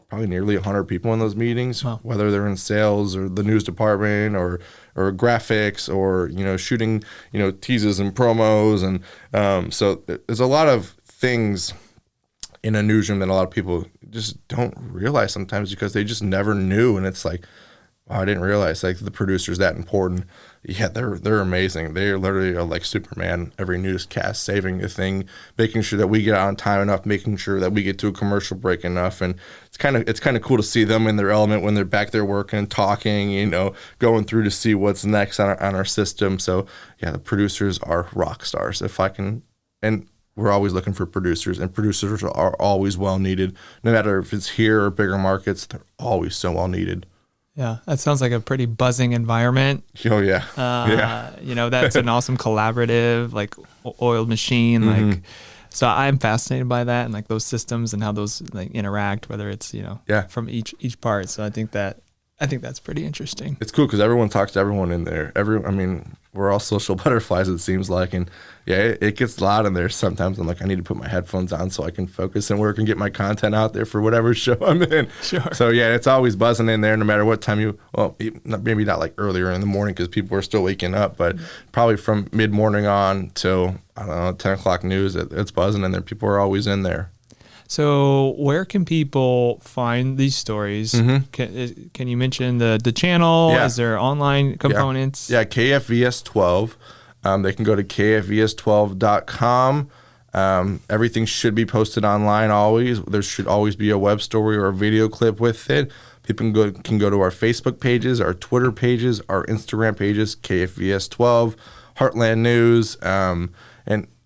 probably nearly 100 people in those meetings, wow. Whether they're in sales or the news department or graphics or, shooting, teases and promos. And so there's a lot of things in a newsroom that a lot of people just don't realize sometimes because they just never knew. And it's like, wow, I didn't realize like the producer's that important. Yeah, they're amazing. They literally are like Superman. Every newscast, saving a thing, making sure that we get out on time enough, making sure that we get to a commercial break enough. And it's kind of cool to see them in their element when they're back there working and talking, going through to see what's next on our system. So yeah, the producers are rock stars. And we're always looking for producers, and producers are always well needed. No matter if it's here or bigger markets, they're always so well needed. Yeah, that sounds like a pretty buzzing environment. Oh, yeah. Yeah. That's an awesome collaborative, like oiled machine. Mm-hmm. Like, so I'm fascinated by that and like those systems and how those like interact, whether it's, from each part. So I think that's pretty interesting. It's cool because everyone talks to everyone in there. We're all social butterflies, it seems like. And yeah, it gets loud in there sometimes. I'm like, I need to put my headphones on so I can focus and work and get my content out there for whatever show I'm in. Sure. So yeah, it's always buzzing in there no matter what time maybe not like earlier in the morning because people are still waking up, but probably from mid-morning on till, 10 o'clock news, it's buzzing in there. People are always in there. So where can people find these stories? Mm-hmm. Can you mention the channel? Yeah. Is there online components? Yeah, KFVS 12. They can go to kfvs12.com. Everything should be posted online always. There should always be a web story or a video clip with it. People can go to our Facebook pages, our Twitter pages, our Instagram pages, KFVS12, Heartland News, and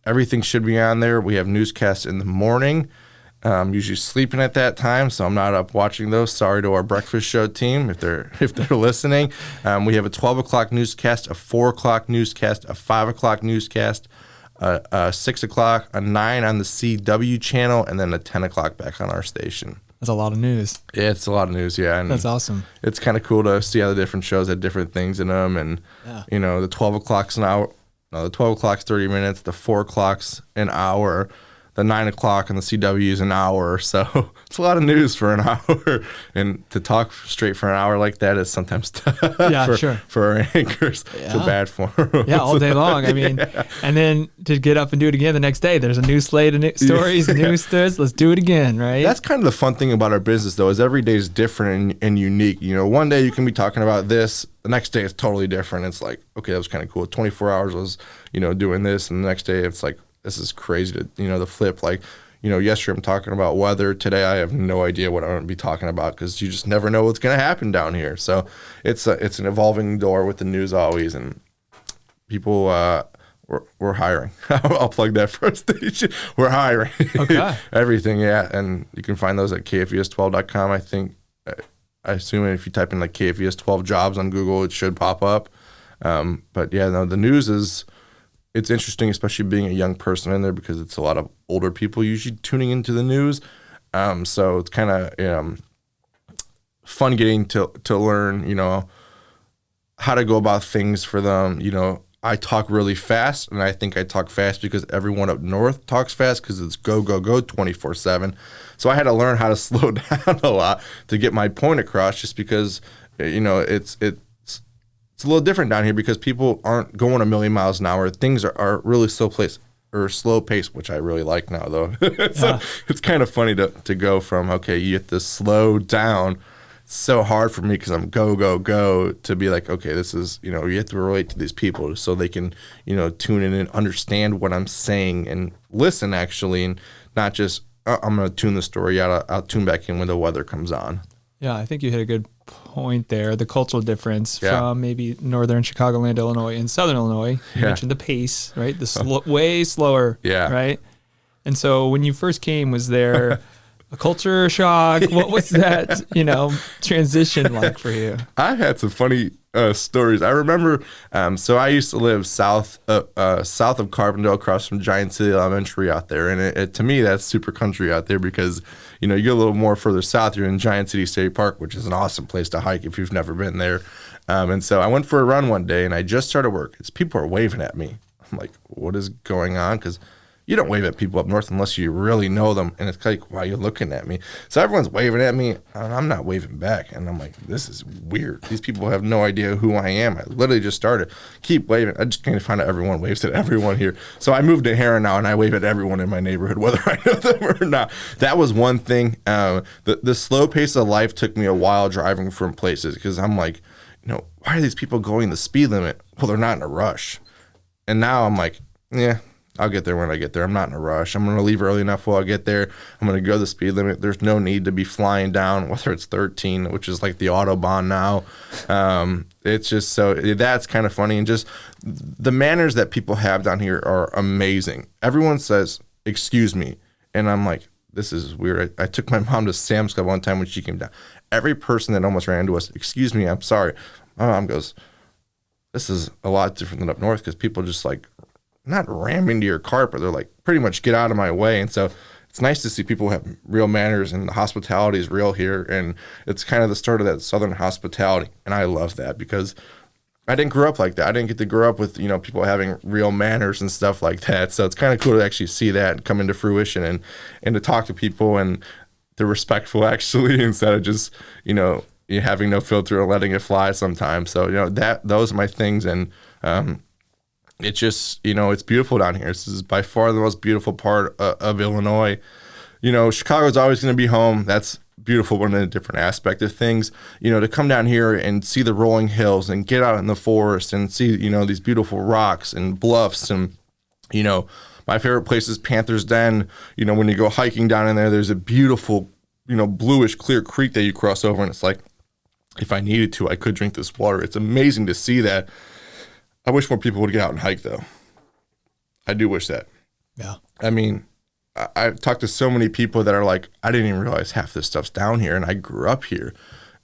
everything should be on there. We have newscasts in the morning. I'm usually sleeping at that time, so I'm not up watching those. Sorry to our breakfast show team if they're listening. We have a 12 o'clock newscast, a 4 o'clock newscast, a 5 o'clock newscast, a 6 o'clock, a 9 on the CW channel, and then a 10 o'clock back on our station. That's a lot of news. Yeah, it's a lot of news, yeah. And that's awesome. It's kind of cool to see how the different shows had different things in them. And, the 12 o'clock's an hour. No, the 12 o'clock's 30 minutes. The 4 o'clock's an hour. The 9 o'clock on the CW is an hour, so it's a lot of news for an hour. And to talk straight for an hour like that is sometimes tough for our anchors. Yeah. Feel bad for them. Yeah, all day long. I mean, and then to get up and do it again the next day, there's a new slate of stories, news stories. Let's do it again, right? That's kind of the fun thing about our business, though, is every day is different and unique. One day you can be talking about this. The next day it's totally different. It's like, okay, that was kind of cool. 24 hours was, doing this. And the next day it's like, this is crazy to, the flip. Like, yesterday I'm talking about weather. Today I have no idea what I'm going to be talking about because you just never know what's going to happen down here. So it's an evolving door with the news always, and people, we're hiring. I'll plug that for a station. We're hiring. Okay. Everything, yeah. And you can find those at kfes12.com. I think, I assume if you type in like KFES 12 jobs on Google, it should pop up. But yeah, no, the news it's interesting, especially being a young person in there because it's a lot of older people usually tuning into the news. So it's kind of fun getting to learn, how to go about things for them. I talk really fast, and I think I talk fast because everyone up north talks fast because it's go, go, go 24/7. So I had to learn how to slow down a lot to get my point across just because, it's a little different down here because people aren't going a million miles an hour. Things are really slow pace, which I really like now, though. So it's kind of funny to go from, okay, you have to slow down. So hard for me because I'm go, go, go to be like, okay, this is, you have to relate to these people so they can, tune in and understand what I'm saying and listen actually, and not just, I'm going to tune the story out. I'll tune back in when the weather comes on. Yeah, I think you hit a good point there. The cultural difference from maybe northern Chicagoland, Illinois, and southern Illinois. You mentioned the pace, right? Way slower, right? And so when you first came, was there a culture shock? What was that, transition like for you? I had some funny stories. I remember, so I used to live south of Carbondale, across from Giant City Elementary out there, and it to me that's super country out there because you get a little more further south, you're in Giant City State Park, which is an awesome place to hike if you've never been there. And so I went for a run one day, and I just started work. People are waving at me. I'm like, what is going on? Because you don't wave at people up north unless you really know them. And it's like, why are you looking at me? So everyone's waving at me, and I'm not waving back. And I'm like, this is weird. These people have no idea who I am. I literally just started. Keep waving. I just can't find out everyone waves at everyone here. So I moved to Heron now, and I wave at everyone in my neighborhood, whether I know them or not. That was one thing. The slow pace of life took me a while driving from places because I'm like, why are these people going the speed limit? Well, they're not in a rush. And now I'm like, yeah, I'll get there when I get there. I'm not in a rush. I'm going to leave early enough while I get there. I'm going to go the speed limit. There's no need to be flying down, whether it's 13, which is like the Autobahn now. It's just so that's kind of funny. And just the manners that people have down here are amazing. Everyone says, excuse me. And I'm like, this is weird. I took my mom to Sam's Club one time when she came down. Every person that almost ran into us, excuse me, I'm sorry. My mom goes, this is a lot different than up north because people just like, not ram into your car, but they're like, pretty much get out of my way. And so it's nice to see people have real manners, and the hospitality is real here. And it's kind of the start of that Southern hospitality. And I love that because I didn't grow up like that. I didn't get to grow up with, people having real manners and stuff like that. So it's kind of cool to actually see that come into fruition and to talk to people and they're respectful actually, instead of just, you having no filter and letting it fly sometimes. So, those are my things. And, it's just, it's beautiful down here. This is by far the most beautiful part of Illinois. Chicago's always going to be home. That's beautiful, but in a different aspect of things. To come down here and see the rolling hills and get out in the forest and see, these beautiful rocks and bluffs. And, my favorite place is Panther's Den. When you go hiking down in there, there's a beautiful, bluish clear creek that you cross over. And it's like, if I needed to, I could drink this water. It's amazing to see that. I wish more people would get out and hike, though. I do wish that. Yeah. I mean, I've talked to so many people that are like, I didn't even realize half this stuff's down here, and I grew up here.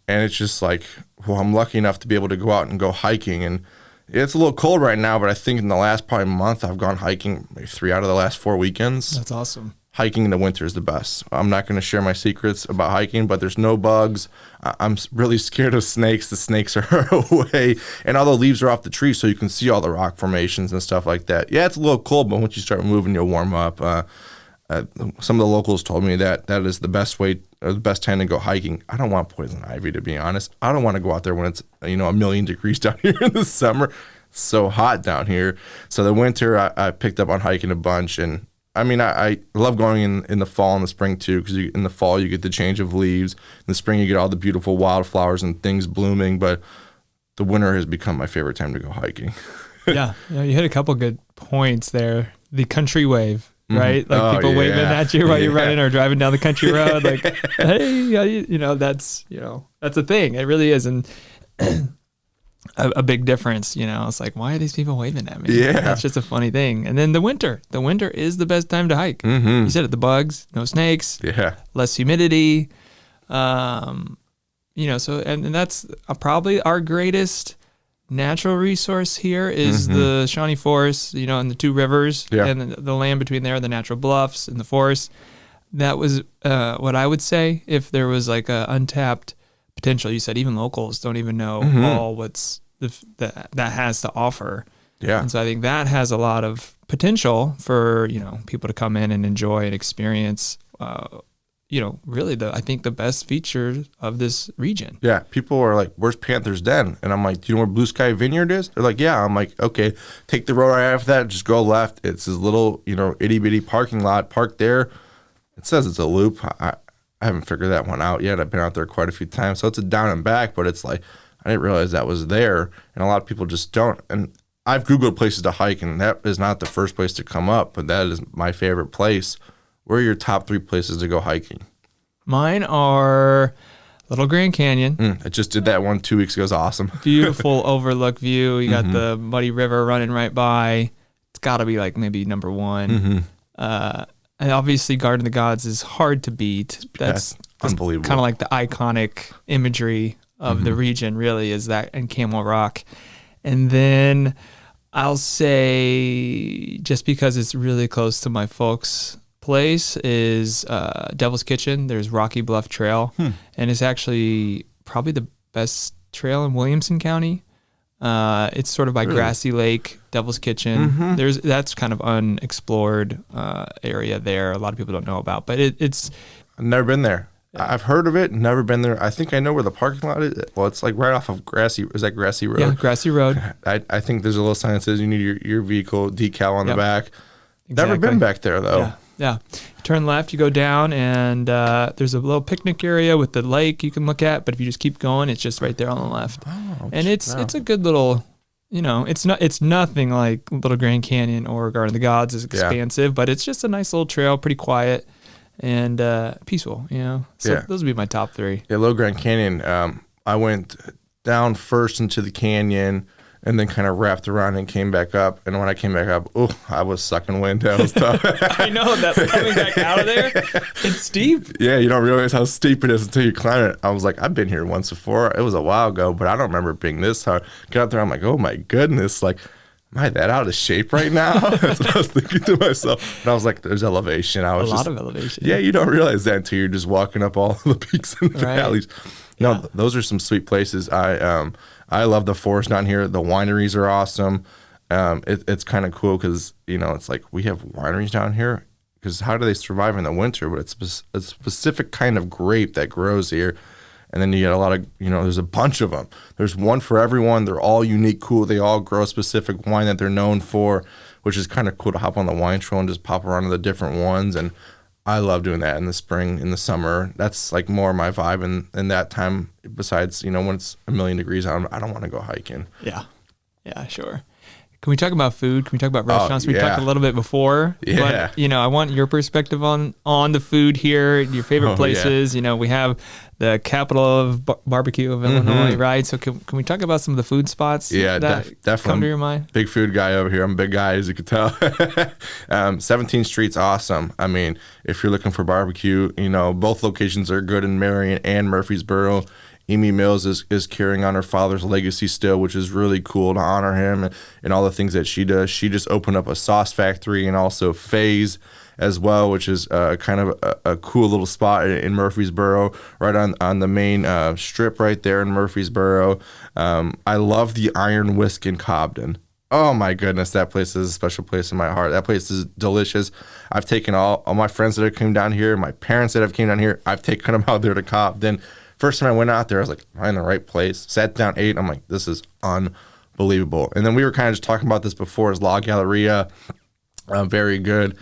And it's just like, well, I'm lucky enough to be able to go out and go hiking. And it's a little cold right now, but I think in the last probably month, I've gone hiking maybe 3 out of the last 4 weekends. That's awesome. Hiking in the winter is the best. I'm not going to share my secrets about hiking, but there's no bugs. I'm really scared of snakes. The snakes are away, and all the leaves are off the tree, so you can see all the rock formations and stuff like that. Yeah, it's a little cold, but once you start moving, you'll warm up. Some of the locals told me that is the best way, or the best time to go hiking. I don't want poison ivy, to be honest. I don't want to go out there when it's a million degrees down here in the summer. It's so hot down here. So the winter, I picked up on hiking a bunch, and I mean, I love going in the fall and the spring too, because in the fall you get the change of leaves. In the spring you get all the beautiful wildflowers and things blooming. But the winter has become my favorite time to go hiking. Yeah, you hit a couple good points there. the country wave, right? Like people waving at you while you're running or driving down the country road. Like, hey, that's a thing. It really is. And a big difference, It's like, why are these people waving at me? Yeah. That's just a funny thing. And then the winter is the best time to hike. You said it, the bugs, no snakes, less humidity. So, and that's probably our greatest natural resource here is the Shawnee Forest, and the two rivers and the land between there, the natural bluffs and the forest. That was what I would say if there was like a untapped potential. You said even locals don't even know all what's that has to offer. Yeah. And so I think that has a lot of potential for, people to come in and enjoy and experience, really I think the best feature of this region. Yeah. People are like, where's Panther's Den? And I'm like, do you know where Blue Sky Vineyard is? They're like, yeah. I'm like, okay, take the road right after that. Just go left. It's this little, itty bitty parking lot. Park there. It says it's a loop. I haven't figured that one out yet. I've been out there quite a few times. So it's a down and back, but it's like, I didn't realize that was there. And a lot of people just don't. And I've Googled places to hike, and that is not the first place to come up, but that is my favorite place. Where are your top 3 places to go hiking? Mine are Little Grand Canyon. I just did that one 2 weeks ago. It was awesome. Beautiful overlook view. You got the Muddy River running right by. It's got to be like maybe number 1. And obviously Garden of the Gods is hard to beat. That's unbelievable. Kind of like the iconic imagery of the region, really, is that, and Camel Rock. And then I'll say, just because it's really close to my folks' place, is Devil's Kitchen. There's Rocky Bluff Trail, and it's actually probably the best trail in Williamson County. It's sort of by Grassy Lake, Devil's Kitchen. That's kind of unexplored area there. A lot of people don't know about, but it's. I've never been there. I've heard of it, never been there. I think I know where the parking lot is. Well, it's like right off of Grassy. Is that Grassy Road? Yeah, Grassy Road. I think there's a little sign that says you need your vehicle decal on the back. Exactly. Never been back there, though. Yeah. You turn left, you go down, and there's a little picnic area with the lake you can look at. But if you just keep going, it's just right there on the left. And it's a good little, it's nothing like Little Grand Canyon or Garden of the Gods. Is expansive, but it's just a nice little trail, pretty quiet and peaceful. So those would be my top 3. Yeah, Little Grand Canyon. I went down first into the canyon, and then kind of wrapped around and came back up. And when I came back up, I was sucking wind. That was tough. I know that coming back out of there, it's steep. Yeah, you don't realize how steep it is until you climb it. I was like, I've been here once before. It was a while ago, but I don't remember it being this hard. Get out there, I'm like, oh my goodness, like, am I that out of shape right now? That's what I was thinking to myself. And I was like, there's elevation. A lot of elevation. Yeah, you don't realize that until you're just walking up all the peaks and valleys. No, those are some sweet places. I love the forest down here. The wineries are awesome. It's kind of cool because, it's like we have wineries down here because how do they survive in the winter? But it's a specific kind of grape that grows here. And then you get a lot of, there's a bunch of them. There's one for everyone. They're all unique, cool. They all grow a specific wine that they're known for, which is kind of cool to hop on the wine trail and just pop around to the different ones. And I love doing that in the spring, in the summer. That's like more my vibe. And that time, besides, when it's 1,000,000 degrees out, I don't want to go hiking. Yeah. Yeah, sure. Can we talk about food? Can we talk about restaurants? We talked a little bit before. Yeah. But, I want your perspective on the food here, your favorite places. Yeah. We have the capital of barbecue of Illinois, right? So can we talk about some of the food spots that definitely come to your mind? Big food guy over here. I'm a big guy, as you can tell. 17th Street's awesome. I mean, if you're looking for barbecue, both locations are good in Marion and Murfreesboro. Amy Mills is carrying on her father's legacy still, which is really cool to honor him and all the things that she does. She just opened up a sauce factory and also Faye's as well, which is kind of a cool little spot in Murfreesboro, right on the main strip right there in Murfreesboro. I love the Iron Whisk in Cobden. Oh my goodness, that place is a special place in my heart. That place is delicious. I've taken all my friends that have come down here, my parents that have came down here, I've taken them out there to Cobden. First time I went out there, I was like, am I in the right place? Sat down, ate. I'm like, this is unbelievable. And then we were kind of just talking about this before. Is La Galleria very good.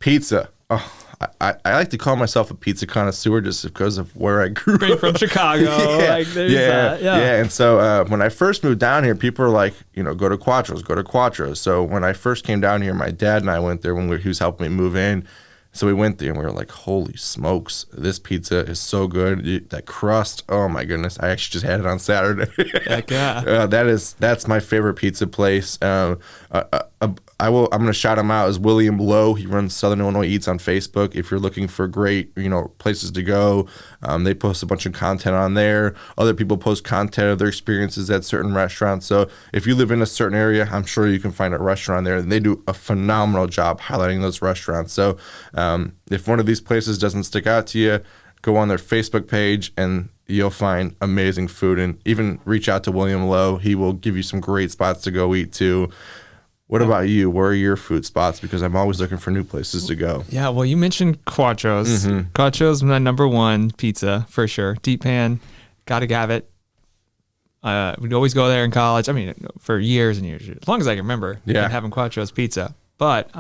Pizza. Oh, I like to call myself a pizza connoisseur just because of where I grew Being up. from Chicago, like there's that. Yeah. And so when I first moved down here, people were like, go to Quattro's, go to Quattro's. So when I first came down here, my dad and I went there when he was helping me move in. So we went there and we were like, holy smokes, this pizza is so good. That crust, oh my goodness. I actually just had it on Saturday. Heck yeah. That's my favorite pizza place. I'm going to shout him out as William Lowe. He runs Southern Illinois Eats on Facebook. If you're looking for great, places to go, they post a bunch of content on there. Other people post content of their experiences at certain restaurants. So if you live in a certain area, I'm sure you can find a restaurant there, and they do a phenomenal job highlighting those restaurants. So if one of these places doesn't stick out to you, go on their Facebook page and you'll find amazing food. And even reach out to William Lowe. He will give you some great spots to go eat too. What about you? Where are your food spots? Because I'm always looking for new places to go. Yeah, well, you mentioned Quattro's. Mm-hmm. Quattro's my number one pizza for sure. Deep pan, gotta have it. We'd always go there in college. I mean, for years and years, as long as I can remember, having Quattro's pizza. But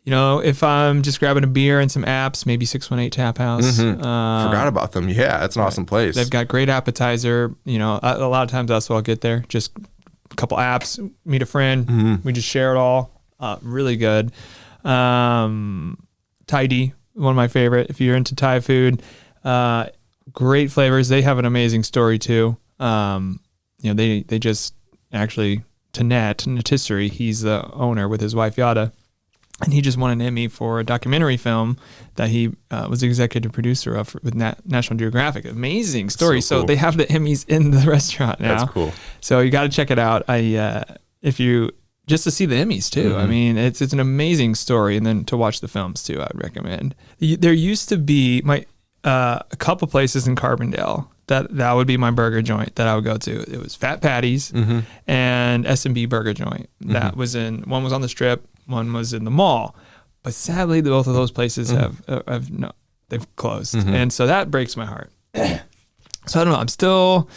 if I'm just grabbing a beer and some apps, maybe 618 Tap House. Mm-hmm. Forgot about them. Yeah, that's an awesome place. They've got great appetizer. A lot of times that's what I'll get there. Just a couple apps, meet a friend. Mm-hmm. We just share it all. Really good. Thai, one of my favorite. If you're into Thai food, great flavors. They have an amazing story too. They just actually, Natisserie, he's the owner with his wife Yada. And he just won an Emmy for a documentary film that he was the executive producer of with National Geographic. Amazing story. So, cool. They have the Emmys in the restaurant now. That's cool. So you got to check it out. Just to see the Emmys too. Mm-hmm. I mean, it's an amazing story, and then to watch the films too, I'd recommend. There used to be a couple places in Carbondale that would be my burger joint that I would go to. It was Fat Patty's and S&B Burger Joint. That was one was on the Strip. One was in the mall, but sadly, both of those places they've closed, and so that breaks my heart. So I don't know. I'm still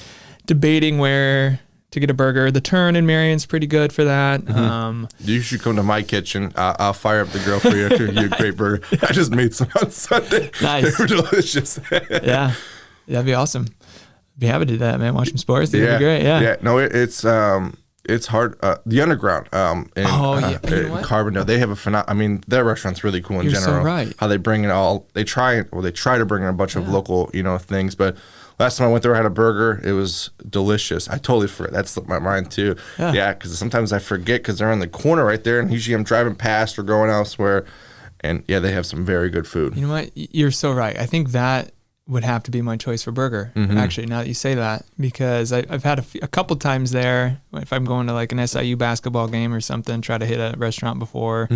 debating where to get a burger. The Turn in Marion's pretty good for that. You should come to my kitchen. I'll fire up the grill for you. You a great burger. I just made some on Sunday. Nice. They were delicious. Yeah, that'd be awesome. Be happy to do that, man. Watch some sports. That'd be great. Yeah. No, it's hard. The Underground in Carbondale, they have their restaurant's really cool in general. So right. How they bring it all. They try to bring in a bunch of local, things. But last time I went there, I had a burger. It was delicious. I totally forgot. That slipped my mind too. Yeah, because sometimes I forget because they're in the corner right there, and usually I'm driving past or going elsewhere. And yeah, they have some very good food. You know what? You're so right. I think that would have to be my choice for burger, actually, now that you say that, because I've had a couple times there. If I'm going to like an SIU basketball game or something, try to hit a restaurant before.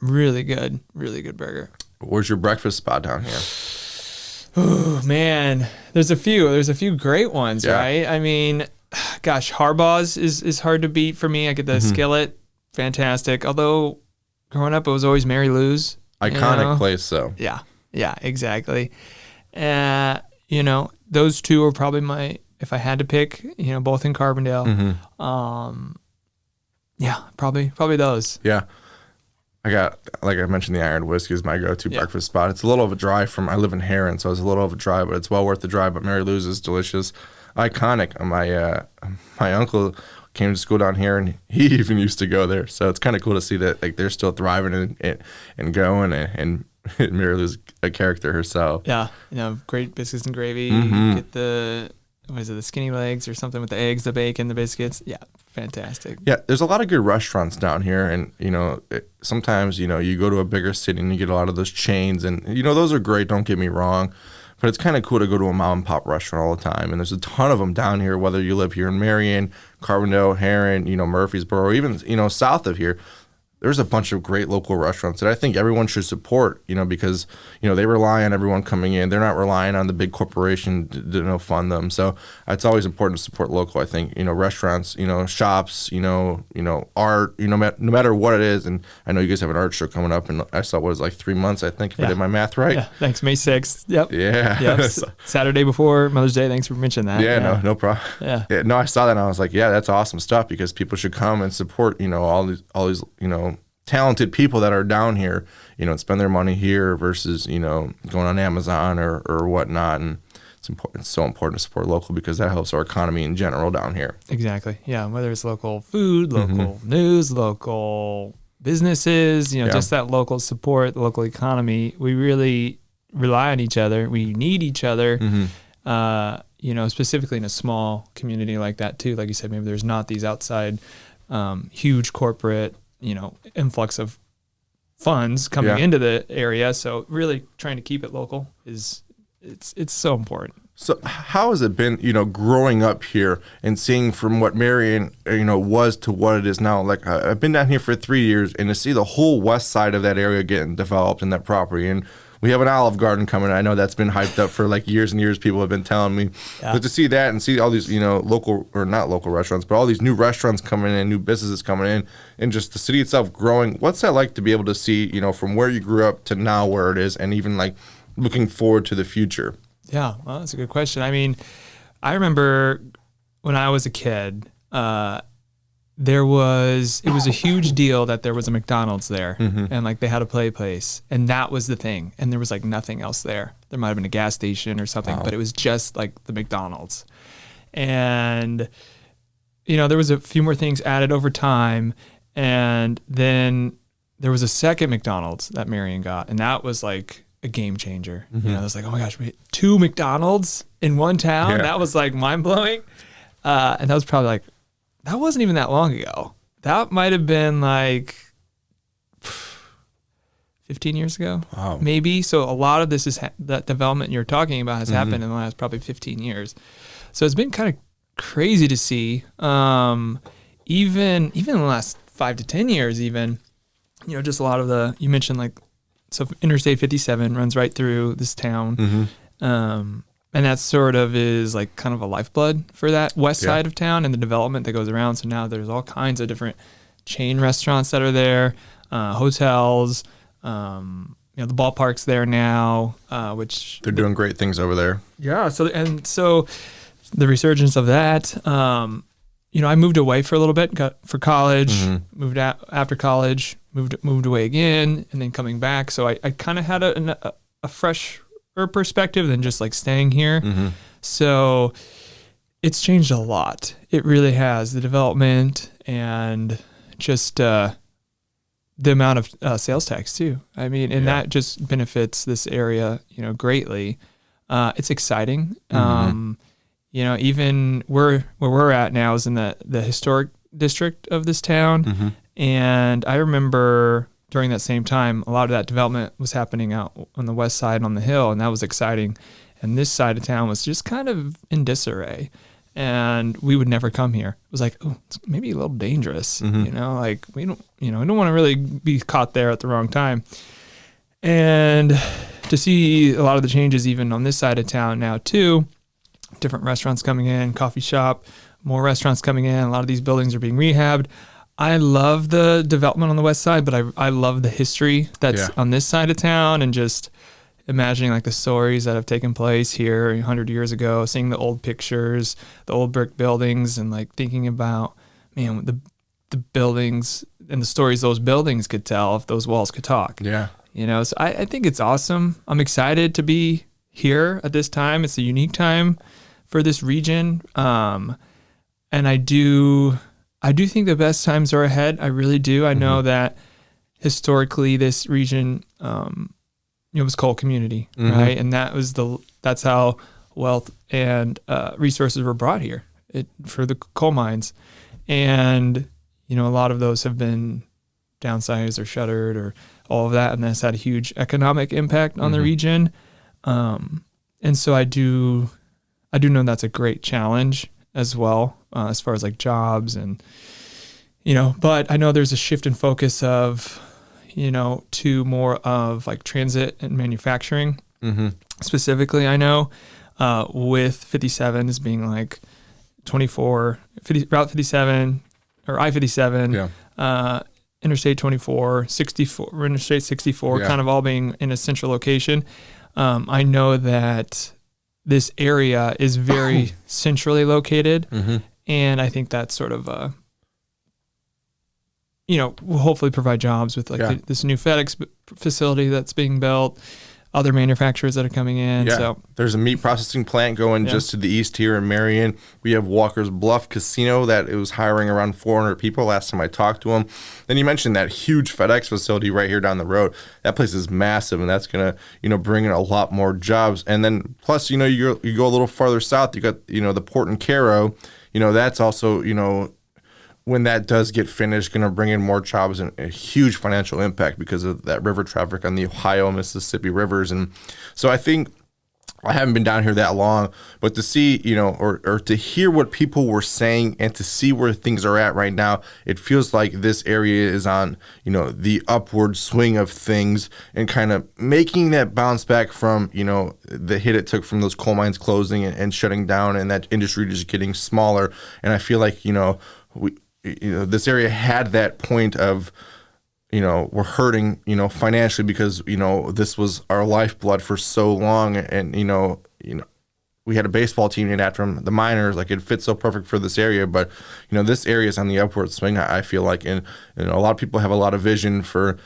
Really good burger. Where's your breakfast spot down here? Oh man, there's a few great ones, right? I mean, gosh, Harbaugh's is hard to beat for me. I get the skillet, fantastic. Although growing up, it was always Mary Lou's. Iconic place, though. Yeah, exactly. Those two are probably if I had to pick, both in Carbondale. Probably those. Yeah. I got, like I mentioned, the Iron Whiskey is my go-to breakfast spot. It's a little of a drive I live in Heron, so it's a little of a drive, but it's well worth the drive. But Mary Lou's is delicious. Iconic. My uncle came to school down here, and he even used to go there. So it's kind of cool to see that they're still thriving and going, and Mary Lou's a character herself. Yeah, great biscuits and gravy. You get the skinny legs or something with the eggs, the bacon, the biscuits. Yeah, fantastic. Yeah, there's a lot of good restaurants down here, and sometimes you go to a bigger city and you get a lot of those chains, and those are great. Don't get me wrong. But it's kind of cool to go to a mom and pop restaurant all the time. And there's a ton of them down here, whether you live here in Marion, Carbondale, Heron, Murfreesboro, or even, south of here. There's a bunch of great local restaurants that I think everyone should support, because, they rely on everyone coming in. They're not relying on the big corporation to fund them. So it's always important to support local, I think, restaurants, shops, art, no matter what it is. And I know you guys have an art show coming up, and I saw it was like 3 months, I think, if I did my math right. Yeah, thanks. May 6th. Yep. Yeah. Yep. Saturday before Mother's Day. Thanks for mentioning that. Yeah. No problem. Yeah. No, I saw that and I was like, yeah, that's awesome stuff, because people should come and support, all these, talented people that are down here, and spend their money here versus, going on Amazon or whatnot. And it's important. It's so important to support local because that helps our economy in general down here. Exactly. Yeah. Whether it's local food, local news, local businesses, just that local support, the local economy, we really rely on each other. We need each other, specifically in a small community like that too. Like you said, maybe there's not these outside huge corporate, influx of funds coming into the area. So really trying to keep it local it's so important. So how has it been, growing up here and seeing from what Marion, was to what it is now? Like I've been down here for 3 years, and to see the whole west side of that area getting developed in that property. And we have an Olive Garden coming. I know that's been hyped up for like years and years. People have been telling me. Yeah. But to see that and see all these, local or not local restaurants, but all these new restaurants coming in, new businesses coming in, and just the city itself growing. What's that like to be able to see, from where you grew up to now where it is, and even like looking forward to the future? Yeah, well, that's a good question. I mean, I remember when I was a kid, it was a huge deal that there was a McDonald's there, and like they had a play place, and that was the thing. And there was like nothing else there. There might've been a gas station or something, but it was just like the McDonald's. And, there was a few more things added over time. And then there was a second McDonald's that Marion got, and that was like a game changer. It was like, oh my gosh, we hit 2 McDonald's in one town. Yeah. That was like mind blowing. And that was probably like, that wasn't even that long ago. That might've been like 15 years ago, maybe. So a lot of this that development you're talking about has happened in the last probably 15 years. So it's been kind of crazy to see, even in the last 5 to 10 years, even, just a lot of you mentioned like, so Interstate 57 runs right through this town. And that sort of is like kind of a lifeblood for that west side of town and the development that goes around. So now there's all kinds of different chain restaurants that are there, hotels, the ballpark's there now, which they're doing great things over there. Yeah. So the resurgence of that, I moved away for a little bit for college, moved out after college, moved away again, and then coming back. So I kind of had a fresher perspective than just like staying here. So it's changed a lot. It really has, the development and just the amount of sales tax too. I mean, and that just benefits this area, greatly. It's exciting. Even where we're at now is in the historic district of this town. And I remember during that same time, a lot of that development was happening out on the west side on the hill, and that was exciting. And this side of town was just kind of in disarray, and we would never come here. It was like, oh, it's maybe a little dangerous, like we don't want to really be caught there at the wrong time. And to see a lot of the changes even on this side of town now too, different restaurants coming in, coffee shop, more restaurants coming in. A lot of these buildings are being rehabbed. I love the development on the west side, but I love the history that's on this side of town, and just imagining like the stories that have taken place here 100 years ago, seeing the old pictures, the old brick buildings, and like thinking about, man, the buildings and the stories those buildings could tell if those walls could talk. Yeah. So I think it's awesome. I'm excited to be here at this time. It's a unique time for this region. And I do think the best times are ahead. I really do. I know that historically this region, was coal community, right? And that's how wealth and resources were brought here for the coal mines. And, a lot of those have been downsized or shuttered or all of that. And that's had a huge economic impact on the region. And so I do know that's a great challenge as well, as far as like jobs and, but I know there's a shift in focus of, to more of like transit and manufacturing. Specifically, I know, with 57 as being like 24, Route 57 or I-57, Interstate 24, 64, Interstate 64, kind of all being in a central location. I know that this area is very centrally located, and I think that's sort of will hopefully provide jobs with this new FedEx facility that's being built, other manufacturers that are coming in. Yeah. So There's a meat processing plant going just to the east here in Marion. We have Walker's Bluff Casino that it was hiring around 400 people last time I talked to him. Then you mentioned that huge FedEx facility right here down the road. That place is massive, and that's going to, bring in a lot more jobs. And then plus, you go a little farther south, you got, the port in Cairo. That's also, when that does get finished, going to bring in more jobs and a huge financial impact because of that river traffic on the Ohio, Mississippi rivers. And so I think I haven't been down here that long, but to see, or to hear what people were saying and to see where things are at right now, it feels like this area is on, the upward swing of things and kind of making that bounce back from, the hit it took from those coal mines closing and shutting down and that industry just getting smaller. And I feel like, this area had that point of, we're hurting, financially because, this was our lifeblood for so long. And, we had a baseball team named after them, the Miners, like it fits so perfect for this area. But, this area is on the upward swing, I feel like. And, a lot of people have a lot of vision for,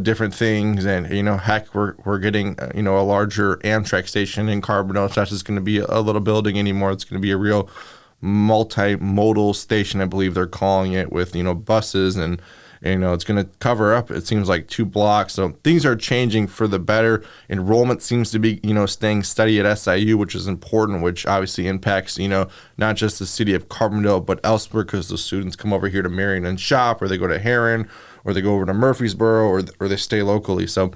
different things. And, heck, we're getting, a larger Amtrak station in Carbondale. It's not just going to be a little building anymore. It's going to be a real multimodal station, I believe they're calling it, with buses and it's going to cover up, it seems like, 2 blocks. So things are changing for the better. Enrollment seems to be staying steady at SIU, which is important, which obviously impacts not just the city of Carbondale but elsewhere, because the students come over here to Marion and shop, or they go to Heron, or they go over to Murfreesboro, or they stay locally. So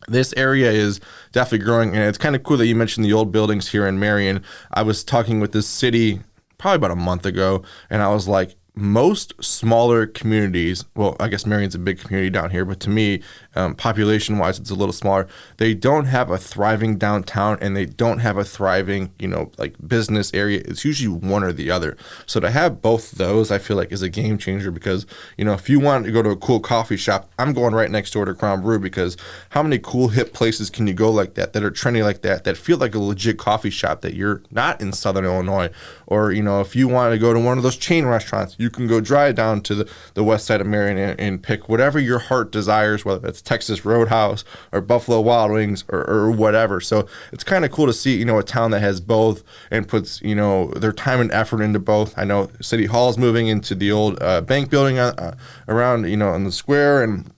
this area is definitely growing, and it's kind of cool that you mentioned the old buildings here in Marion. I was talking with this city probably about a month ago, and I was like, most smaller communities, well, I guess Marion's a big community down here, but to me, population-wise, it's a little smaller. They don't have a thriving downtown, and they don't have a thriving, business area. It's usually one or the other. So to have both of those, I feel like, is a game changer because, if you want to go to a cool coffee shop, I'm going right next door to Crown Brew, because how many cool, hip places can you go like that are trendy like that feel like a legit coffee shop that you're not in Southern Illinois? Or, if you want to go to one of those chain restaurants, you can go drive down to the west side of Marion and pick whatever your heart desires, whether it's Texas Roadhouse or Buffalo Wild Wings or whatever. So it's kind of cool to see, a town that has both and puts, their time and effort into both. I know City Hall's moving into the old bank building around, in the square, and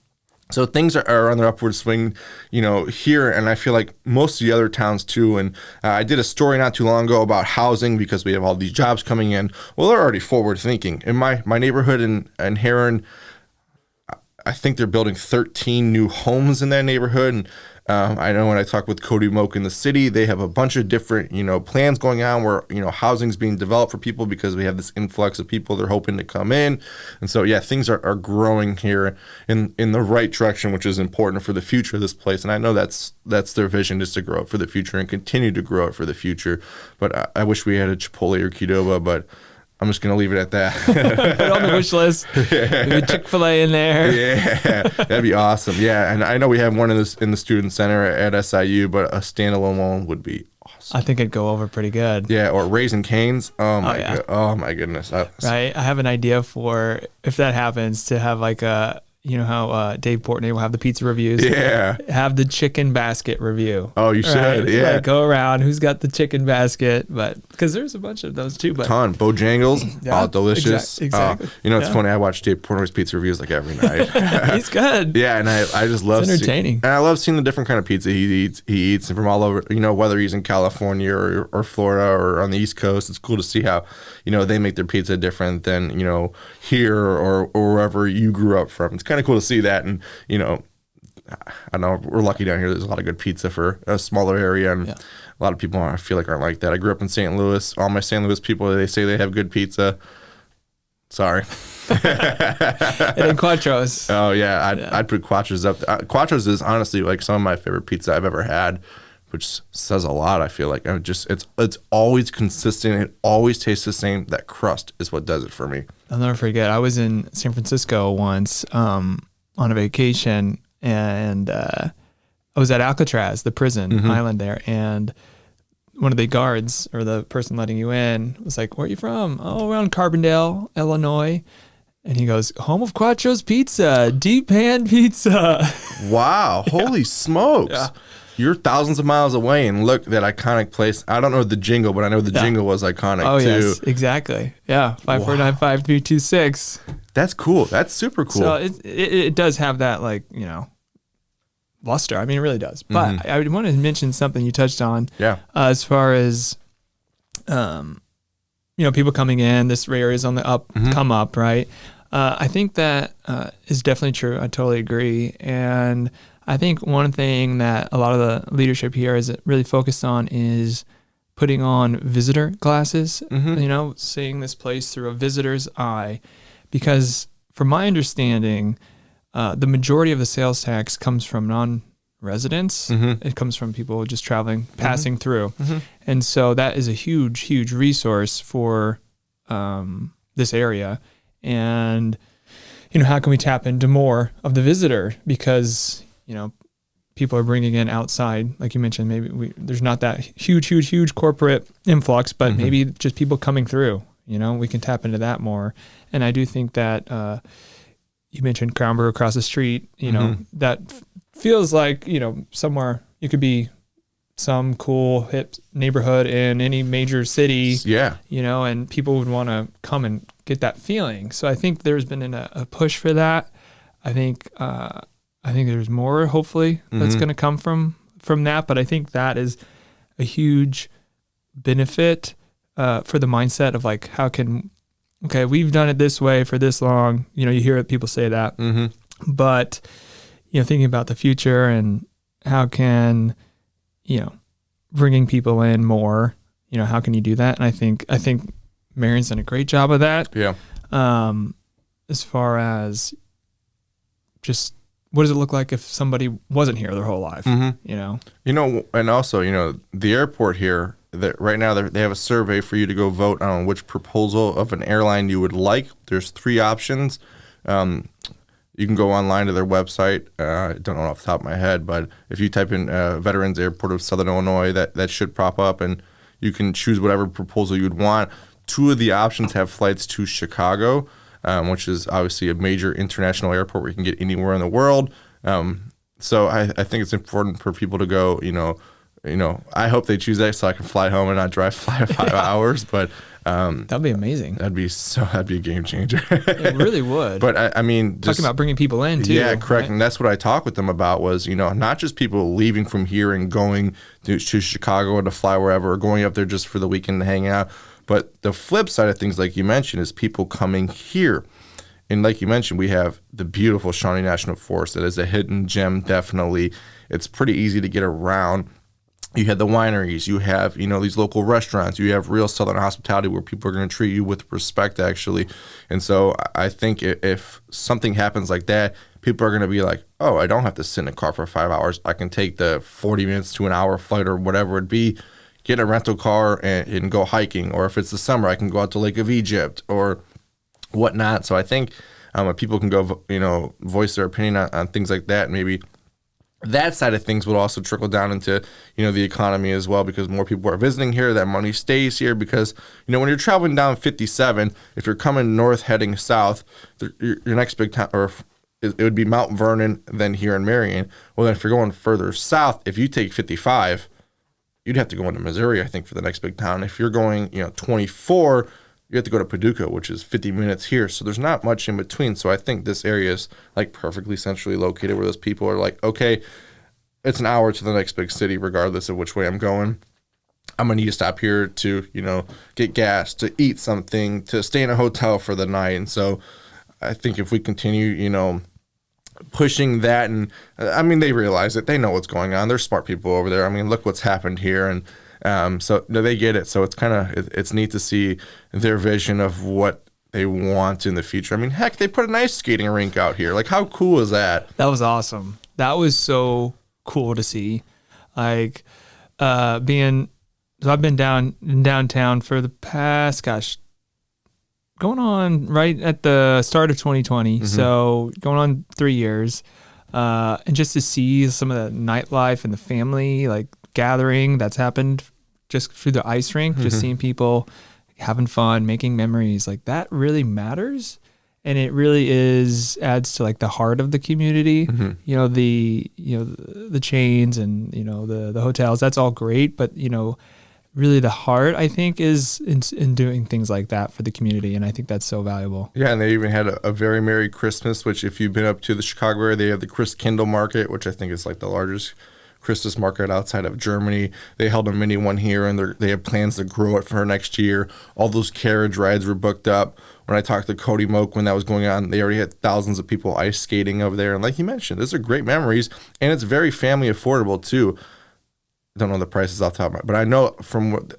so things are on their upward swing, here, and I feel like most of the other towns too. And I did a story not too long ago about housing because we have all these jobs coming in. Well, they're already forward thinking. In my neighborhood in Heron, I think they're building 13 new homes in that neighborhood. And I know when I talk with Cody Moak in the city, they have a bunch of different, plans going on where, housing's being developed for people because we have this influx of people they're hoping to come in. And so, yeah, things are growing here in the right direction, which is important for the future of this place. And I know that's their vision, is to grow it for the future and continue to grow it for the future. But I wish we had a Chipotle or Qdoba, but I'm just going to leave it at that. Put it on the wish list. Maybe Chick-fil-A in there. Yeah, that'd be awesome. Yeah, and I know we have one in the student center at SIU, but a standalone one would be awesome. I think it'd go over pretty good. Yeah, or Raising Cane's. Oh my goodness. Right. I have an idea for, if that happens, to have like a, how Dave Portnoy will have the pizza reviews. Yeah. Have the chicken basket review. Oh, you should. Right? Yeah. Like go around. Who's got the chicken basket? But because there's a bunch of those too. But ton. Bojangles. Yeah, delicious. Exactly. It's funny. I watch Dave Portnoy's pizza reviews like every night. He's good. Yeah, and I just love. It's entertaining. And I love seeing the different kind of pizza he eats from all over. Whether he's in California or Florida or on the East Coast, it's cool to see how they make their pizza different than here or wherever you grew up from. It's kind of cool to see that. And I know we're lucky down here. There's a lot of good pizza for a smaller area, and a lot of people I feel like aren't like that. I grew up in St. Louis. All my St. Louis people, they say they have good pizza. Sorry. And then Quattros. Oh yeah, I'd put Quattros up. Quattros is honestly like some of my favorite pizza I've ever had, which says a lot. I feel like it's always consistent. It always tastes the same. That crust is what does it for me. I'll never forget. I was in San Francisco once on a vacation, and I was at Alcatraz, the prison island there, and one of the guards, or the person letting you in, was like, "Where are you from?" "Oh, around Carbondale, Illinois." And he goes, home of Quattro's Pizza, deep pan pizza. Wow. Holy smokes. Yeah. You're thousands of miles away, and look, that iconic place. I don't know the jingle, but I know the jingle was iconic too. Yes, exactly. Yeah, 5495326. That's cool. That's super cool. So it does have that, like, luster. I mean, it really does. But I would want to mention something you touched on. Yeah. As far as, people coming in, this area is on the come up, right? I think that is definitely true. I totally agree. And I think one thing that a lot of the leadership here is really focused on is putting on visitor glasses, seeing this place through a visitor's eye. Because from my understanding, the majority of the sales tax comes from non-residents. It comes from people just traveling, passing through. And so that is a huge, huge resource for this area. And, how can we tap into more of the visitor? Because, people are bringing in outside, like you mentioned, maybe there's not that huge corporate influx, but maybe just people coming through, we can tap into that more. And I do think that you mentioned Crown Brew across the street, that feels like, somewhere you could be some cool hip neighborhood in any major city, and people would want to come and get that feeling. So I think there's been a push for that. I think there's more, hopefully, that's going to come from that. But I think that is a huge benefit for the mindset of like, we've done it this way for this long. You hear people say that. But, thinking about the future and how can, bringing people in more, how can you do that? And I think Marion's done a great job of that. Yeah. As far as just, what does it look like if somebody wasn't here their whole life? And also, the airport here, that right now they have a survey for you to go vote on which proposal of an airline you would like. There's 3 options. You can go online to their website. I don't know off the top of my head, but if you type in Veterans Airport of Southern Illinois, that should pop up, and you can choose whatever proposal you'd want. 2 of the options have flights to Chicago, which is obviously a major international airport where you can get anywhere in the world. So I think it's important for people to go, I hope they choose that so I can fly home and not drive 5 hours, but that'd be amazing. That'd be a game changer. It really would. But I mean, talking about bringing people in too. Yeah, correct. Right? And that's what I talked with them about was, not just people leaving from here and going to Chicago or to fly wherever, or going up there just for the weekend to hang out. But the flip side of things, like you mentioned, is people coming here. And like you mentioned, we have the beautiful Shawnee National Forest that is a hidden gem, definitely. It's pretty easy to get around. You have the wineries, you have, these local restaurants, you have real Southern hospitality where people are going to treat you with respect, actually. And so I think if something happens like that, people are going to be like, oh, I don't have to sit in a car for 5 hours. I can take the 40 minutes to an hour flight or whatever it be, get a rental car and go hiking. Or if it's the summer, I can go out to Lake of Egypt or whatnot. So I think people can go, voice their opinion on things like that. Maybe that side of things will also trickle down into, the economy as well, because more people are visiting here. That money stays here because, when you're traveling down 57, if you're coming north heading south, your next big town, or it would be Mount Vernon, then here in Marion. Well, then if you're going further south, if you take 55, you'd have to go into Missouri, I think, for the next big town. If you're going, 24, you have to go to Paducah, which is 50 minutes here. So there's not much in between. So I think this area is like perfectly centrally located where those people are like, okay, it's an hour to the next big city, regardless of which way I'm going. I'm going to need to stop here to, get gas, to eat something, to stay in a hotel for the night. And so I think if we continue, pushing that, and I mean, they realize it. They know what's going on. They're smart people over there. I mean, look what's happened here. And so no, they get it. So it's kind of, it's neat to see their vision of what they want in the future. I mean, heck, they put an ice skating rink out here. Like, how cool is that? That was awesome. That was so cool to see. Like, so I've been downtown for the past, going on right at the start of 2020. So going on 3 years, and just to see some of the nightlife and the family, like, gathering that's happened just through the ice rink, just seeing people having fun, making memories, like that really matters. and it really adds to like the heart of the community. The chains and the hotels, that's all great, but really the heart, I think, is in doing things like that for the community, and I think that's so valuable. Yeah, and they even had a very Merry Christmas, which if you've been up to the Chicago area, they have the Christkindl Market, which I think is like the largest Christmas market outside of Germany. They held a mini one here, and they have plans to grow it for next year. All those carriage rides were booked up. When I talked to Cody Moak when that was going on, they already had thousands of people ice skating over there. And like you mentioned, those are great memories, and it's very family affordable too. I don't know the prices off the top of my head, but I know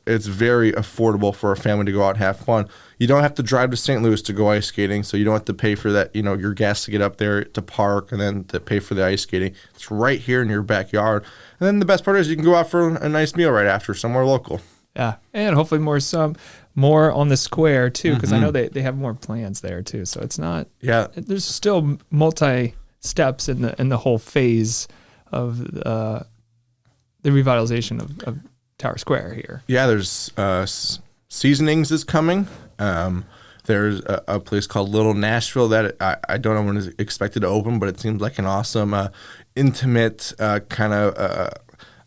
it's very affordable for a family to go out and have fun. You don't have to drive to St. Louis to go ice skating, so you don't have to pay for that, your gas to get up there to park and then to pay for the ice skating. It's right here in your backyard. And then the best part is you can go out for a nice meal right after somewhere local. Yeah, and hopefully more on the square too, because I know they have more plans there too. So it's not. Yeah, there's still multi steps in the whole phase of the revitalization of Tower Square here. Yeah, there's Seasonings is coming. There's a place called Little Nashville that I don't know when it's expected to open, but it seems like an awesome, intimate kind of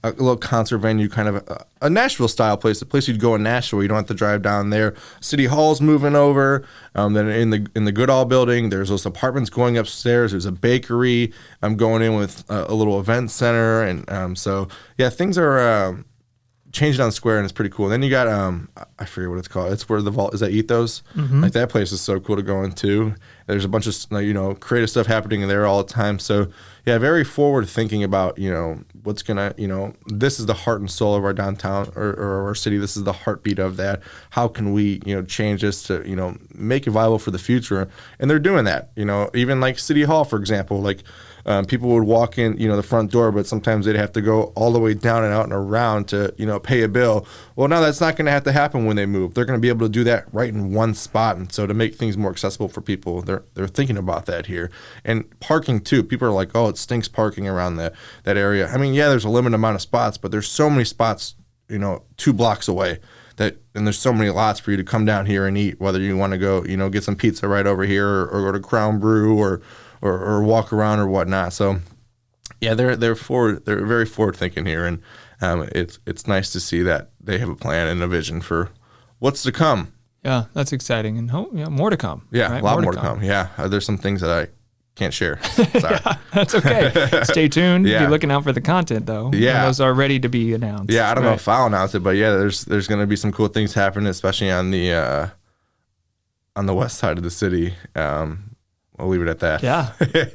a little concert venue, kind of a Nashville style place, a place you'd go in Nashville. You don't have to drive down there. City Hall's moving over. Then in the Goodall building, there's those apartments going upstairs. There's a bakery. I'm going in with a little event center, and so yeah, things are changing on the square, and it's pretty cool. And then you got I forget what it's called. It's where the vault is. That Ethos. Like that place is so cool to go into. There's a bunch of creative stuff happening there all the time. So yeah, very forward thinking about what's gonna this is the heart and soul of our downtown or our city. This is the heartbeat of that. How can we change this to make it viable for the future? And they're doing that. Even like City Hall, for example, like. People would walk in, the front door, but sometimes they'd have to go all the way down and out and around to, pay a bill. Well, now that's not going to have to happen when they move. They're going to be able to do that right in one spot. And so to make things more accessible for people, they're thinking about that here. And parking too. People are like, oh, it stinks parking around that area. I mean, yeah, there's a limited amount of spots, but there's so many spots, 2 blocks away. And there's so many lots for you to come down here and eat, whether you want to go, get some pizza right over here or go to Crown Brew or walk around or whatnot. So yeah, they're very forward thinking here, and it's nice to see that they have a plan and a vision for what's to come. Yeah, that's exciting, and more to come. Yeah, right? A lot more to come. Yeah, there's some things that I can't share. Sorry. Yeah, that's okay. Stay tuned. Yeah. Be looking out for the content though. Yeah, those are ready to be announced. Yeah, I don't know if I'll announce it, but yeah, there's going to be some cool things happening, especially on the west side of the city. I'll leave it at that. Yeah.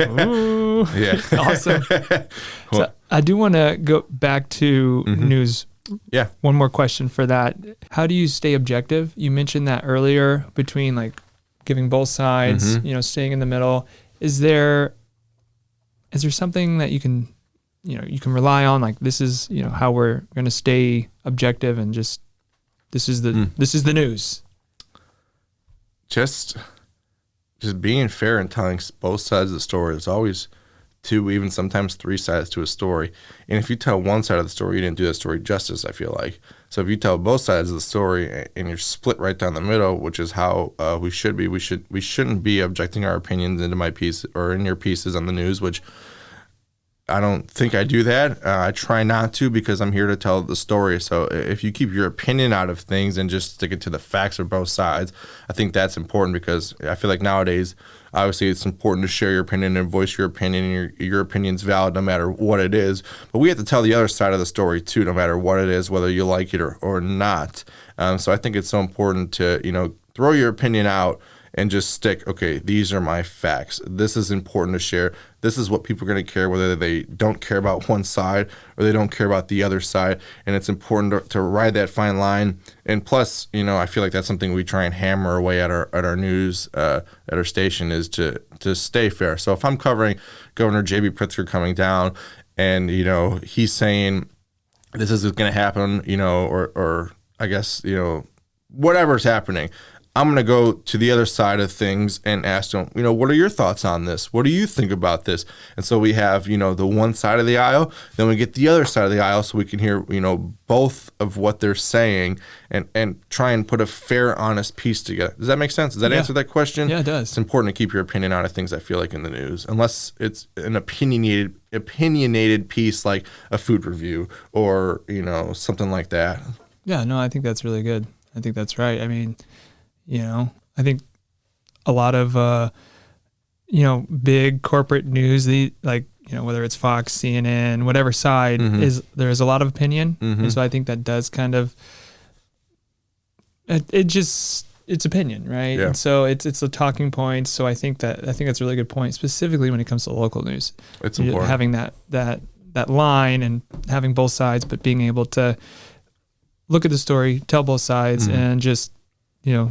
Ooh. Yeah. Awesome. So I do want to go back to news. Yeah. One more question for that. How do you stay objective? You mentioned that earlier between like giving both sides, staying in the middle. Is there something that you can rely on? Like this is, how we're going to stay objective and just, this is the news. Just being fair and telling both sides of the story. There's always 2, even sometimes 3 sides to a story. And if you tell one side of the story, you didn't do that story justice, I feel like. So if you tell both sides of the story and you're split right down the middle, which is how we should be, we shouldn't be objecting our opinions into my piece or in your pieces on the news, which I don't think I do that. I try not to because I'm here to tell the story. So if you keep your opinion out of things and just stick it to the facts of both sides, I think that's important because I feel like nowadays, obviously it's important to share your opinion and voice your opinion. And your opinion's valid no matter what it is. But we have to tell the other side of the story too, no matter what it is, whether you like it or not. So I think it's so important to, throw your opinion out and just stick, okay, these are my facts. This is important to share. This is what people are going to care, whether they don't care about one side or they don't care about the other side. And it's important to ride that fine line. And plus, I feel like that's something we try and hammer away at our news, at our station, is to stay fair. So if I'm covering Governor J.B. Pritzker coming down and, he's saying this is going to happen, or I guess, whatever's happening, I'm going to go to the other side of things and ask them, what are your thoughts on this? What do you think about this? And so we have, the one side of the aisle, then we get the other side of the aisle so we can hear, both of what they're saying and try and put a fair, honest piece together. Does that make sense? Does that answer that question? Yeah, it does. It's important to keep your opinion out of things, I feel like, in the news, unless it's an opinionated piece like a food review or, something like that. Yeah, no, I think that's really good. I think that's right. I mean, I think a lot of, big corporate news, whether it's Fox, CNN, whatever side, there's a lot of opinion. And so I think that does kind of, it's opinion, right? Yeah. And so it's the talking points. So I think that's a really good point, specifically when it comes to local news. It's important. Having that line and having both sides, but being able to look at the story, tell both sides, and just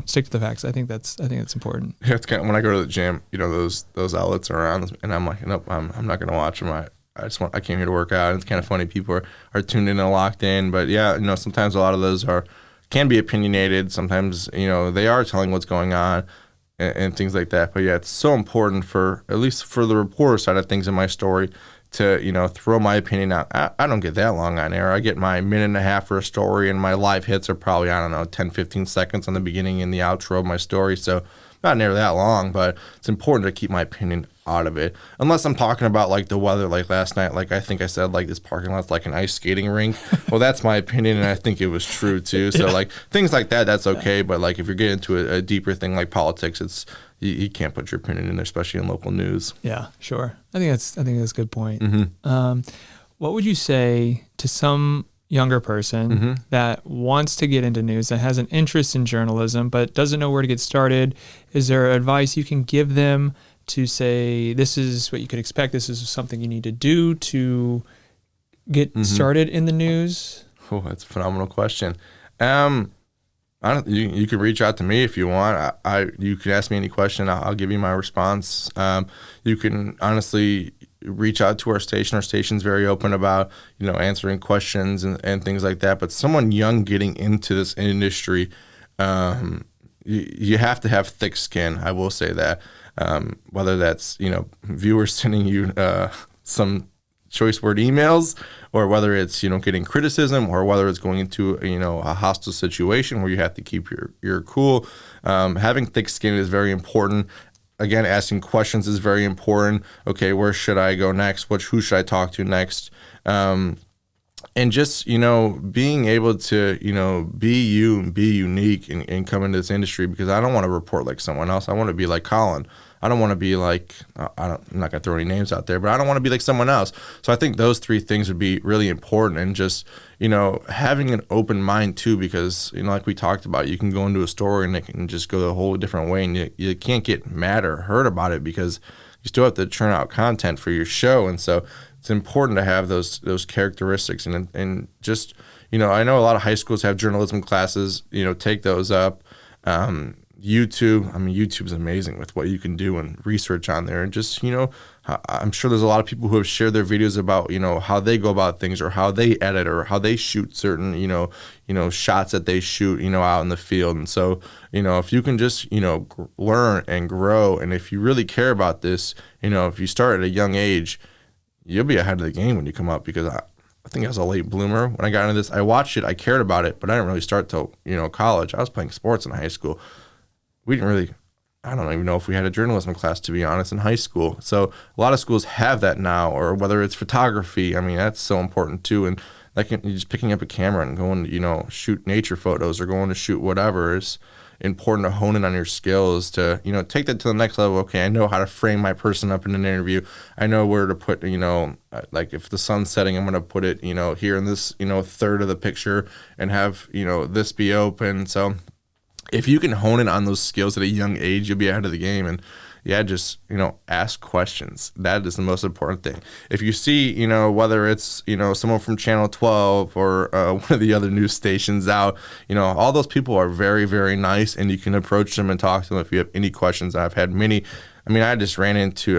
stick to the facts. I think that's important. Yeah, it's kind of, when I go to the gym, those outlets are around, and I'm like, nope, I'm not going to watch them. I came here to work out. And it's kind of funny. People are tuned in and locked in, but yeah, sometimes a lot of those can be opinionated. Sometimes, they are telling what's going on and things like that. But yeah, it's so important at least for the reporter side of things in my story, to, throw my opinion out. I don't get that long on air. I get my minute and a half for a story, and my live hits are probably, 10, 15 seconds on the beginning and the outro of my story. So not near that long, but it's important to keep my opinion out of it. Unless I'm talking about like the weather, like last night, like I think I said, like this parking lot's like an ice skating rink. Well, that's my opinion, and I think it was true too. So like things like that, that's okay. But like if you're getting into a deeper thing like politics, it's you can't put your opinion in there, especially in local news. Yeah, sure. I think that's a good point. What would you say to some younger person that wants to get into news, that has an interest in journalism, but doesn't know where to get started? Is there advice you can give them to say, this is what you could expect, this is something you need to do to get started in the news? Oh, that's a phenomenal question. You can reach out to me if you want. You can ask me any question. I'll give you my response. You can honestly reach out to our station. Our station's very open about, answering questions and things like that. But someone young getting into this industry, you have to have thick skin. I will say that. Whether that's, viewers sending you some choice word emails, or whether it's, getting criticism, or whether it's going into, a hostile situation where you have to keep your cool. Having thick skin is very important. Again, asking questions is very important. Okay, where should I go next? Who should I talk to next? And just, being able to, be you and be unique and come into this industry, because I don't want to report like someone else. I want to be like Colin. I don't want to be like, I'm not going to throw any names out there, but I don't want to be like someone else. So I think those three things would be really important, and just, having an open mind too, because, like we talked about, you can go into a story and it can just go a whole different way, and you can't get mad or hurt about it because you still have to churn out content for your show. And so it's important to have those characteristics, and just, I know a lot of high schools have journalism classes, take those up. YouTube's amazing with what you can do and research on there. And just, I'm sure there's a lot of people who have shared their videos about, how they go about things, or how they edit, or how they shoot certain, shots that they shoot, out in the field. And so, if you can just, learn and grow, and if you really care about this, if you start at a young age, you'll be ahead of the game when you come up, because I think I was a late bloomer when I got into this. I watched it, I cared about it, but I didn't really start till, college. I was playing sports in high school. We didn't really, I don't even know if we had a journalism class, to be honest, in high school. So a lot of schools have that now, or whether it's photography. That's so important too. And like, just picking up a camera and going to, shoot nature photos, or going to shoot whatever, is important to hone in on your skills to, take that to the next level. Okay, I know how to frame my person up in an interview. I know where to put, like if the sun's setting, I'm going to put it, here in this, third of the picture, and have, this be open. So if you can hone in on those skills at a young age, you'll be ahead of the game. And yeah, just, ask questions. That is the most important thing. If you see, whether it's, someone from Channel 12 or one of the other news stations out, all those people are very, very nice, and you can approach them and talk to them if you have any questions. I've had many. I just ran into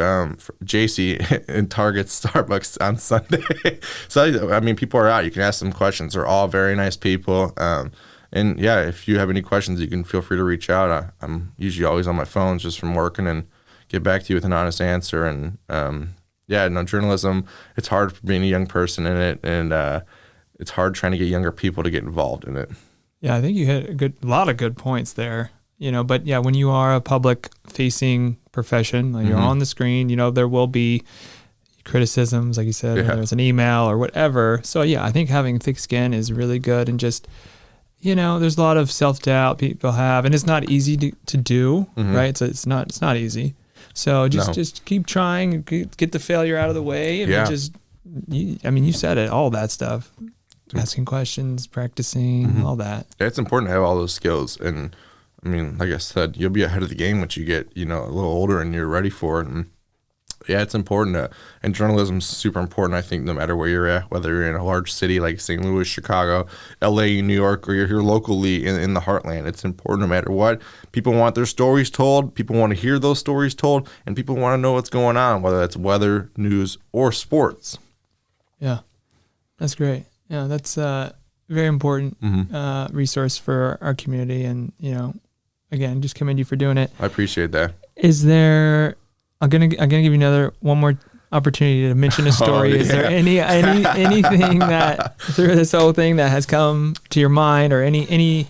JC in Target, Starbucks on Sunday. So, people are out. You can ask them questions. They're all very nice people. And yeah, if you have any questions, you can feel free to reach out. I'm usually always on my phone just from working and get back to you with an honest answer. And yeah, no, journalism, it's hard for being a young person in it. And it's hard trying to get younger people to get involved in it. Yeah, I think you hit a lot of good points there. But yeah, when you are a public facing profession, like you're on the screen, there will be criticisms, like you said, whether it's an email or whatever. So yeah, I think having thick skin is really good. And just, there's a lot of self-doubt people have, and it's not easy to do, right? So it's not easy. So just keep trying, get the failure out of the way. And you said it, all that stuff, asking questions, practicing, all that. It's important to have all those skills. And I mean, like I said, you'll be ahead of the game once you get, a little older and you're ready for it. And yeah, it's important and journalism is super important, I think, no matter where you're at, whether you're in a large city like St. Louis, Chicago, LA, New York, or you're here locally in the Heartland. It's important no matter what. People want their stories told, people want to hear those stories told, and people want to know what's going on, whether that's weather, news, or sports. Yeah, that's great. Yeah, that's a very important resource for our community. And, again, just commend you for doing it. I appreciate that. Is there... I'm gonna give you one more opportunity to mention a story. Is there anything that through this whole thing that has come to your mind, or anything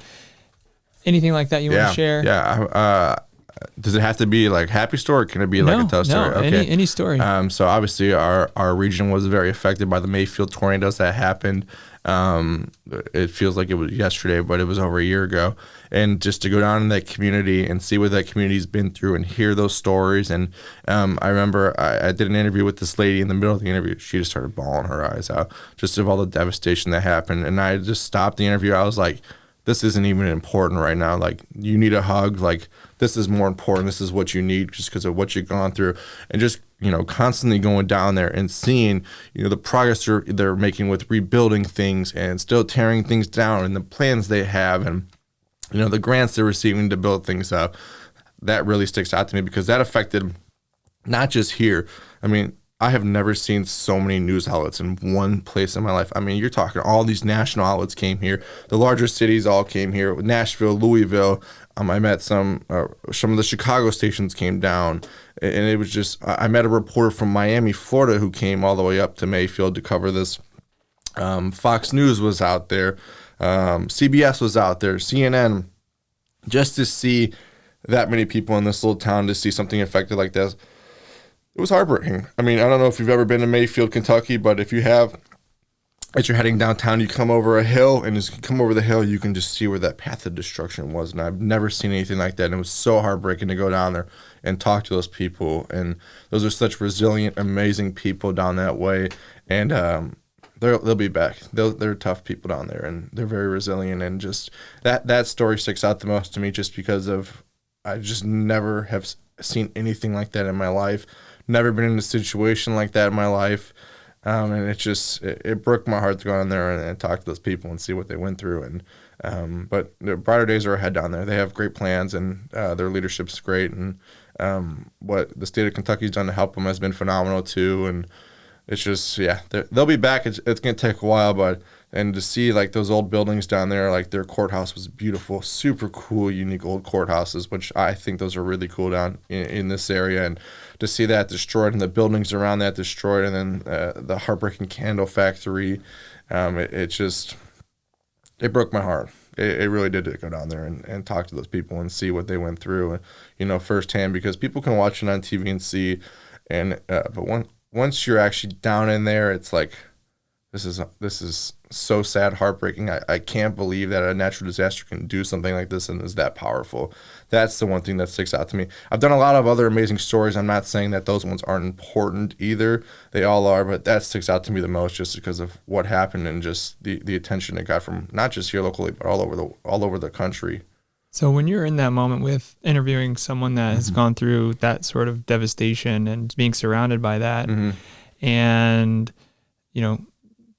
like that you want to share? Yeah. Does it have to be like happy story? Or can it be like a tough story? Okay. Any story. So obviously our region was very affected by the Mayfield tornadoes that happened. It feels like it was yesterday, but it was over a year ago. And just to go down in that community and see what that community's been through and hear those stories. And I remember I did an interview with this lady. In the middle of the interview, she just started bawling her eyes out just of all the devastation that happened. And I just stopped the interview. I was like, this isn't even important right now. Like, you need a hug. Like, this is more important. This is what you need just because of what you've gone through. And just, constantly going down there and seeing, the progress they're making with rebuilding things and still tearing things down, and the plans they have, and, the grants they're receiving to build things up. That really sticks out to me because that affected not just here. I mean, I have never seen so many news outlets in one place in my life. I mean, you're talking all these national outlets came here. The larger cities all came here. Nashville, Louisville. I met some of the Chicago stations came down. And it was just, I met a reporter from Miami, Florida, who came all the way up to Mayfield to cover this. Fox News was out there. CBS was out there. CNN. Just to see that many people in this little town, to see something affected like this. It was heartbreaking. I mean, I don't know if you've ever been to Mayfield, Kentucky, but if you have, as you're heading downtown, you come over a hill, and as you come over the hill, you can just see where that path of destruction was. And I've never seen anything like that. And it was so heartbreaking to go down there and talk to those people. And those are such resilient, amazing people down that way. And they'll be back. They're tough people down there, and they're very resilient. And just that story sticks out the most to me, just because of I just never have seen anything like that in my life. Never been in a situation like that in my life. And it broke my heart to go in there and talk to those people and see what they went through. And but the brighter days are ahead down there. They have great plans, and their leadership's great. And what the state of Kentucky's done to help them has been phenomenal too. And it's just, they'll be back. It's going to take a while, and to see like those old buildings down there, like their courthouse was beautiful, super cool, unique old courthouses, which I think those are really cool down in this area. And to see that destroyed and the buildings around that destroyed, and then the heartbreaking candle factory, it broke my heart. It really did to go down there and talk to those people and see what they went through, firsthand, because people can watch it on TV and see, but once you're actually down in there, it's like, this is so sad, heartbreaking. I can't believe that a natural disaster can do something like this and is that powerful. That's the one thing that sticks out to me. I've done a lot of other amazing stories. I'm not saying that those ones aren't important either. They all are, but that sticks out to me the most just because of what happened and just the attention it got from not just here locally, but all over the country. So when you're in that moment with interviewing someone that has gone through that sort of devastation and being surrounded by that, and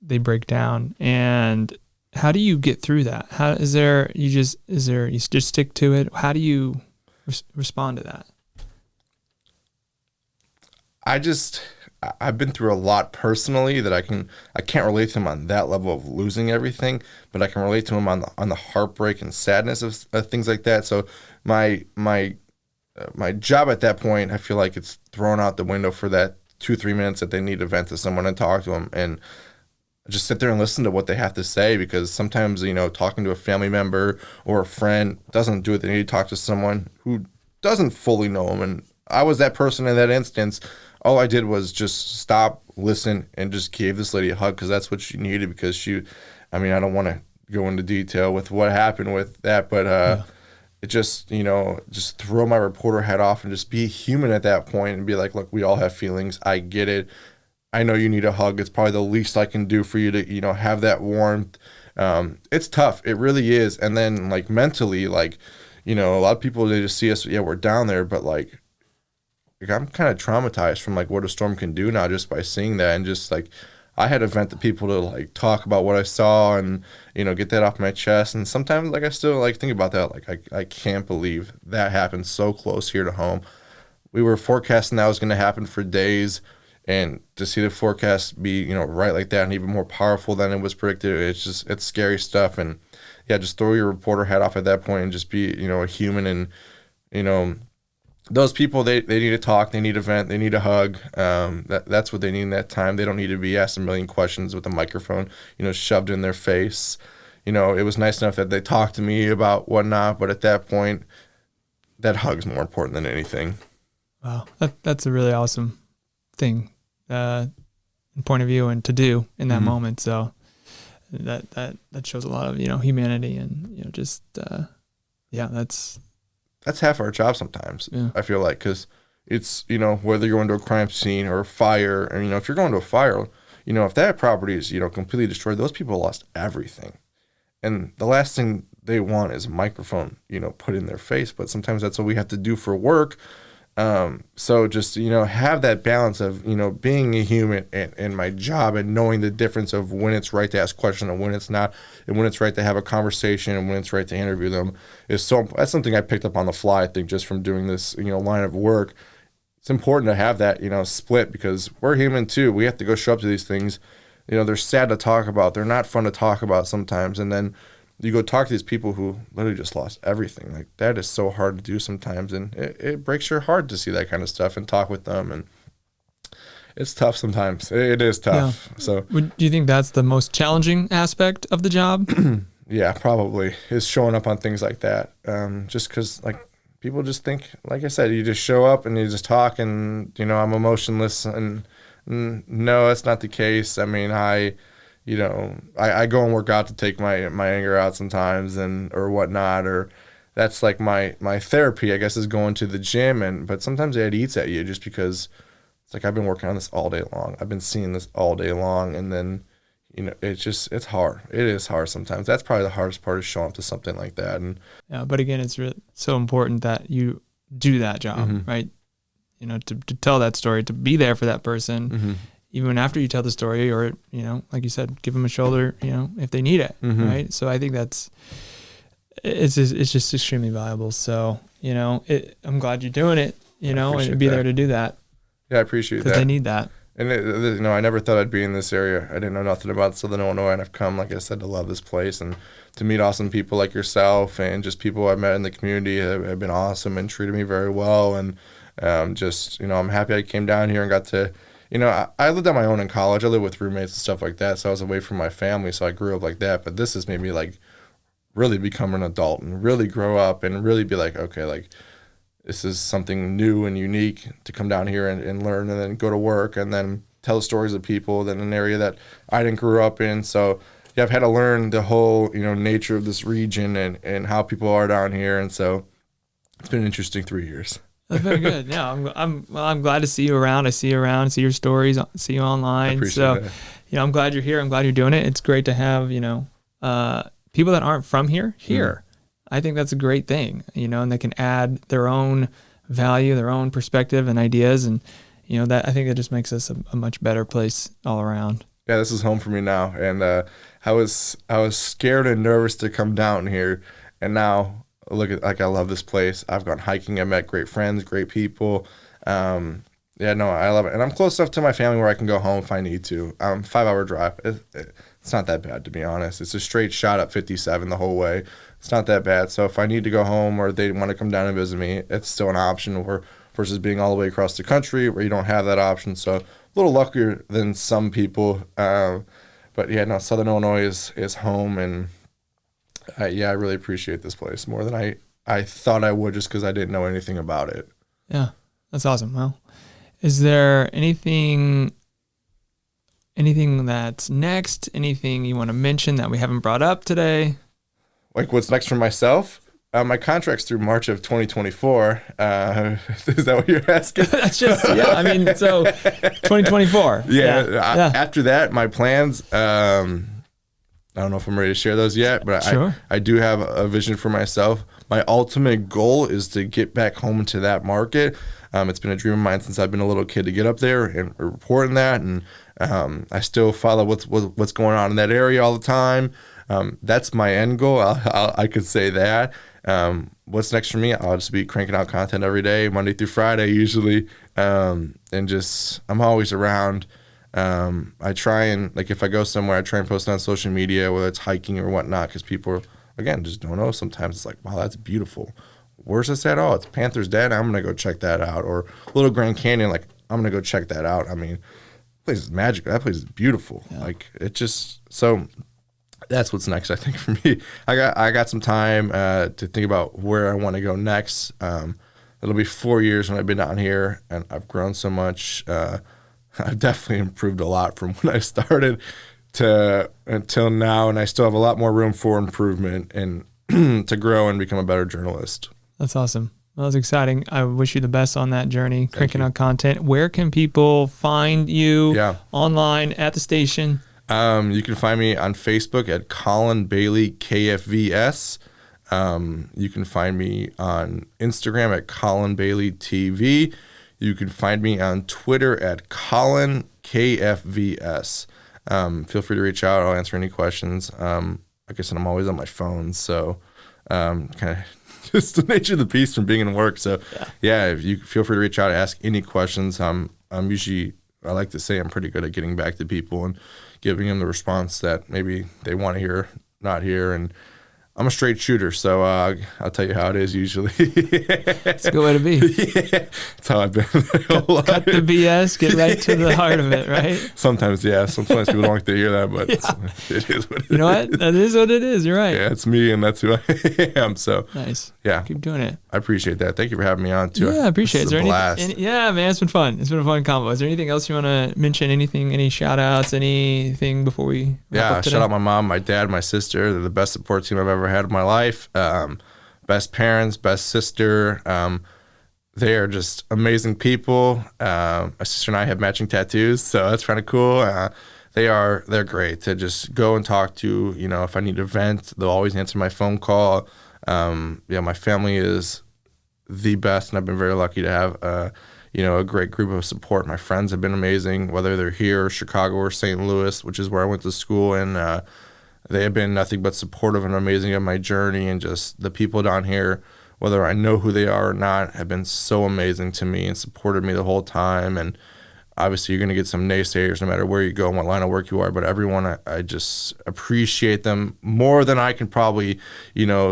they break down, and how do you get through that? You just stick to it? How do you respond to that? I've been through a lot personally that I can't relate to him on that level of losing everything, but I can relate to him on the heartbreak and sadness of things like that. So my job at that point, I feel like it's thrown out the window for that 2-3 minutes that they need to vent to someone and talk to them, and just sit there and listen to what they have to say, because sometimes, talking to a family member or a friend doesn't do it. They need to talk to someone who doesn't fully know them. And I was that person in that instance. All I did was just stop, listen, and just gave this lady a hug, because that's what she needed. Because I don't want to go into detail with what happened with that, but it just, just throw my reporter hat off and just be human at that point and be like, look, we all have feelings. I get it. I know you need a hug. It's probably the least I can do for you to, have that warmth. It's tough. It really is. And then like mentally, like, a lot of people, they just see us, yeah, we're down there, but like I'm kind of traumatized from like what a storm can do now, just by seeing that. And just like, I had to vent to people to like talk about what I saw and, get that off my chest. And sometimes like I still like think about that. Like I can't believe that happened so close here to home. We were forecasting that was going to happen for days. And to see the forecast be, right like that, and even more powerful than it was predicted, it's scary stuff. And yeah, just throw your reporter hat off at that point and just be, a human. And, those people, they need to talk, they need a vent, they need a hug. That's what they need in that time. They don't need to be asked a million questions with a microphone, shoved in their face. It was nice enough that they talked to me about whatnot, but at that point, that hug's more important than anything. Wow, that's a really awesome thing. Point of view and to do in that moment. So that shows a lot of humanity and just that's half our job sometimes. Yeah. I feel like, because it's whether you're going to a crime scene or a fire, and if you're going to a fire, if that property is completely destroyed, those people lost everything, and the last thing they want is a microphone put in their face. But sometimes that's what we have to do for work. So just, have that balance of, being a human and my job, and knowing the difference of when it's right to ask questions and when it's not, and when it's right to have a conversation and when it's right to interview them that's something I picked up on the fly, I think, just from doing this, line of work. It's important to have that, split, because we're human too. We have to go show up to these things. They're sad to talk about. They're not fun to talk about sometimes. And then you go talk to these people who literally just lost everything. Like, that is so hard to do sometimes, and it breaks your heart to see that kind of stuff and talk with them, and it's tough sometimes. It is tough. Yeah. So, do you think that's the most challenging aspect of the job? Yeah, probably, is showing up on things like that. Just because, like, people just think, like I said, you just show up and you just talk, and I'm emotionless, and no, that's not the case. I mean, I go and work out to take my anger out sometimes, or whatnot, or that's like my therapy, I guess, is going to the gym. But sometimes it eats at you, just because it's like, I've been working on this all day long. I've been seeing this all day long. And then, it's hard. It is hard sometimes. That's probably the hardest part, is showing up to something like that. And yeah, but again, it's so important that you do that job, right? To tell that story, to be there for that person. Even after you tell the story, or, like you said, give them a shoulder, if they need it. Right. So I think it's just extremely valuable. So, I'm glad you're doing it, and be there to do that. Yeah, I appreciate that. Because they need that. And, I never thought I'd be in this area. I didn't know nothing about Southern Illinois, and I've come, like I said, to love this place, and to meet awesome people like yourself, and just people I've met in the community have been awesome and treated me very well. And I'm happy I came down here and got to, I lived on my own in college. I lived with roommates and stuff like that, so I was away from my family, so I grew up like that. But this has made me, like, really become an adult and really grow up and really be like, okay, like, this is something new and unique to come down here and learn, and then go to work and then tell stories of people in an area that I didn't grow up in. So yeah, I've had to learn the whole, nature of this region and how people are down here. And so it's been an interesting 3 years. That's very good. Yeah, I'm glad to see you around. I see you around, see your stories, see you online. I appreciate that. I'm glad you're here. I'm glad you're doing it. It's great to have, people that aren't from here. I think that's a great thing, and they can add their own value, their own perspective and ideas. And, that I think it just makes us a much better place all around. Yeah, this is home for me now. And I was scared and nervous to come down here. And now, look, I love this place. I've gone hiking. I met great friends, great people. Yeah, no, I love it. And I'm close enough to my family where I can go home if I need to. 5 hour drive. It's not that bad, to be honest. It's a straight shot up 57 the whole way. It's not that bad. So if I need to go home or they want to come down and visit me, it's still an option versus being all the way across the country where you don't have that option. So a little luckier than some people. But yeah, no, Southern Illinois is home. And yeah, I really appreciate this place more than I thought I would just because I didn't know anything about it. Yeah, that's awesome. Well, is there anything that's next? Anything you want to mention that we haven't brought up today? Like what's next for myself? My contract's through March of 2024. Is that what you're asking? That's just, yeah, I mean, so 2024. Yeah. After that, my plans, I don't know if I'm ready to share those yet, but Sure. I do have a vision for myself. My ultimate goal is to get back home to that market. It's been a dream of mine since I've been a little kid to get up there and report on that. And I still follow what's going on in that area all the time. That's my end goal. I could say that. What's next for me? I'll just be cranking out content every day, Monday through Friday usually. And just, I'm always around. I try and, like, if I go somewhere, I try and post it on social media, whether it's hiking or whatnot, because people, again, just don't know. Sometimes it's like, wow, that's beautiful. Where's this at? Oh, it's Panther's Den. I'm going to go check that out. Or Little Grand Canyon, like, I'm going to go check that out. I mean, that place is magical. That place is beautiful. Yeah. Like, it just, so that's what's next, I think, for me. I got some time to think about where I want to go next. It'll be 4 years when I've been down here, and I've grown so much. I've definitely improved a lot from when I started to until now, and I still have a lot more room for improvement and to grow and become a better journalist. That's awesome. That was exciting. I wish you the best on that journey, cranking out content. Where can people find you online at the station? You can find me on Facebook at Colin Baillie KFVS. You can find me on Instagram at Colin Baillie TV. You can find me on Twitter at Colin KFVS. Feel free to reach out. I'll answer any questions. Like I said, I'm always on my phone, so kind of just the nature of the beast from being in work. So yeah, if you feel free to reach out, ask any questions. I'm usually, I like to say, I'm pretty good at getting back to people and giving them the response that maybe they want to hear, not hear. And I'm a straight shooter, so I'll tell you how it is usually. It's a good way to be. Yeah, that's how I've been. Cut the BS, get right to the heart of it, right? Sometimes, yeah. Sometimes people don't like to hear that, but it is what it is. You know what? That is what it is. You're right. Yeah, it's me, and that's who I am. So nice. Yeah. Keep doing it. I appreciate that. Thank you for having me on, too. Yeah, I appreciate it. Is there blast. Yeah, man, it's been fun. It's been a fun combo. Is there anything else you want to mention? Anything, any shout-outs, anything before we wrap up today? Shout out my mom, my dad, my sister. They're the best support team I've ever had in my life. Best parents, best sister. They are just amazing people. My sister and I have matching tattoos, so that's kind of cool. They're great to just go and talk to. You know, if I need to vent, they'll always answer my phone call. My family is the best, and I've been very lucky to have a great group of support. My friends have been amazing, whether they're here or Chicago or St. Louis, which is where I went to school, and they have been nothing but supportive and amazing of my journey. And just the people down here, whether I know who they are or not, have been so amazing to me and supported me the whole time. And obviously you're going to get some naysayers no matter where you go and what line of work you are, but everyone, I just appreciate them more than I can probably,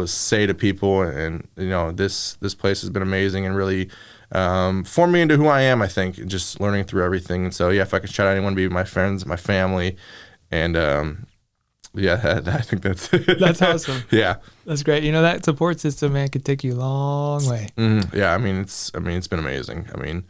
say to people. And, this place has been amazing and really formed me into who I am, I think, just learning through everything. And so, if I could shout out anyone, be my friends, my family, and I think that's it. That's awesome. Yeah, that's great. That support system, man, could take you a long way. Mm-hmm. Yeah, it's been amazing. I mean,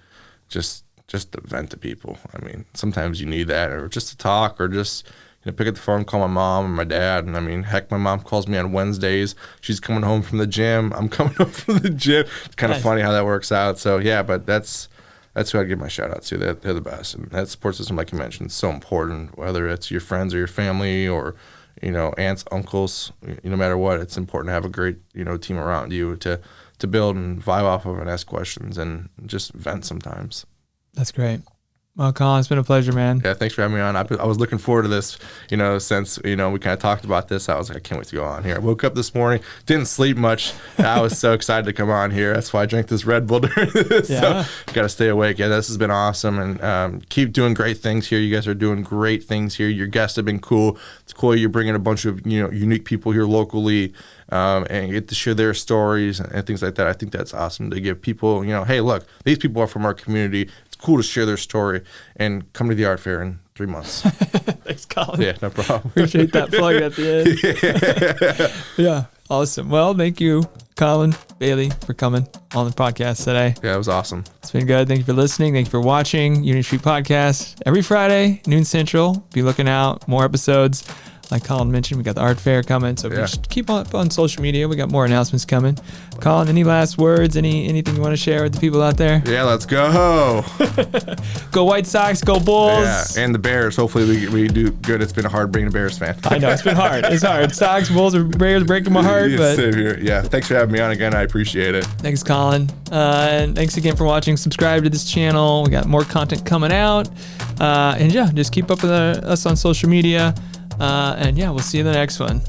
just to vent to people. I mean, sometimes you need that, or just to talk, or just pick up the phone, call my mom or my dad. And I mean, heck, my mom calls me on Wednesdays. She's coming home from the gym. I'm coming home from the gym. It's kind of funny how that works out. So yeah, but that's who I'd give my shout out to. They're the best. And that support system, like you mentioned, is so important, whether it's your friends or your family or, aunts, uncles, no matter what, it's important to have a great, team around you to build and vibe off of and ask questions and just vent sometimes. That's great. Well, Colin, it's been a pleasure, man. Yeah, thanks for having me on. I was looking forward to this, since, we kind of talked about this. I was like, I can't wait to go on here. I woke up this morning, didn't sleep much. I was so excited to come on here. That's why I drank this Red Bull during this. Yeah. So, got to stay awake. Yeah, this has been awesome. And keep doing great things here. You guys are doing great things here. Your guests have been cool. It's cool you're bringing a bunch of, unique people here locally. And get to share their stories and things like that. I think that's awesome to give people, hey, look, these people are from our community. It's cool to share their story and come to the art fair in 3 months. Thanks, Colin. Yeah, no problem. Appreciate that plug at the end. Yeah, awesome. Well, thank you, Colin, Baillie, for coming on the podcast today. Yeah, it was awesome. It's been good. Thank you for listening. Thank you for watching Union Street Podcast. Every Friday, noon Central. Be looking out. More episodes. Like Colin mentioned, we got the art fair coming, so just keep on social media. We got more announcements coming. Colin, any last words? Anything you want to share with the people out there? Yeah, let's go. Go White Sox, go Bulls. Yeah, and the Bears. Hopefully we do good. It's been hard being a Bears fan. I know, it's been hard. It's hard. Sox, Bulls, or Bears breaking my heart. But same here. Yeah, thanks for having me on again. I appreciate it. Thanks, Colin. And thanks again for watching. Subscribe to this channel. We got more content coming out. And yeah, just keep up with us on social media. And yeah, we'll see you in the next one.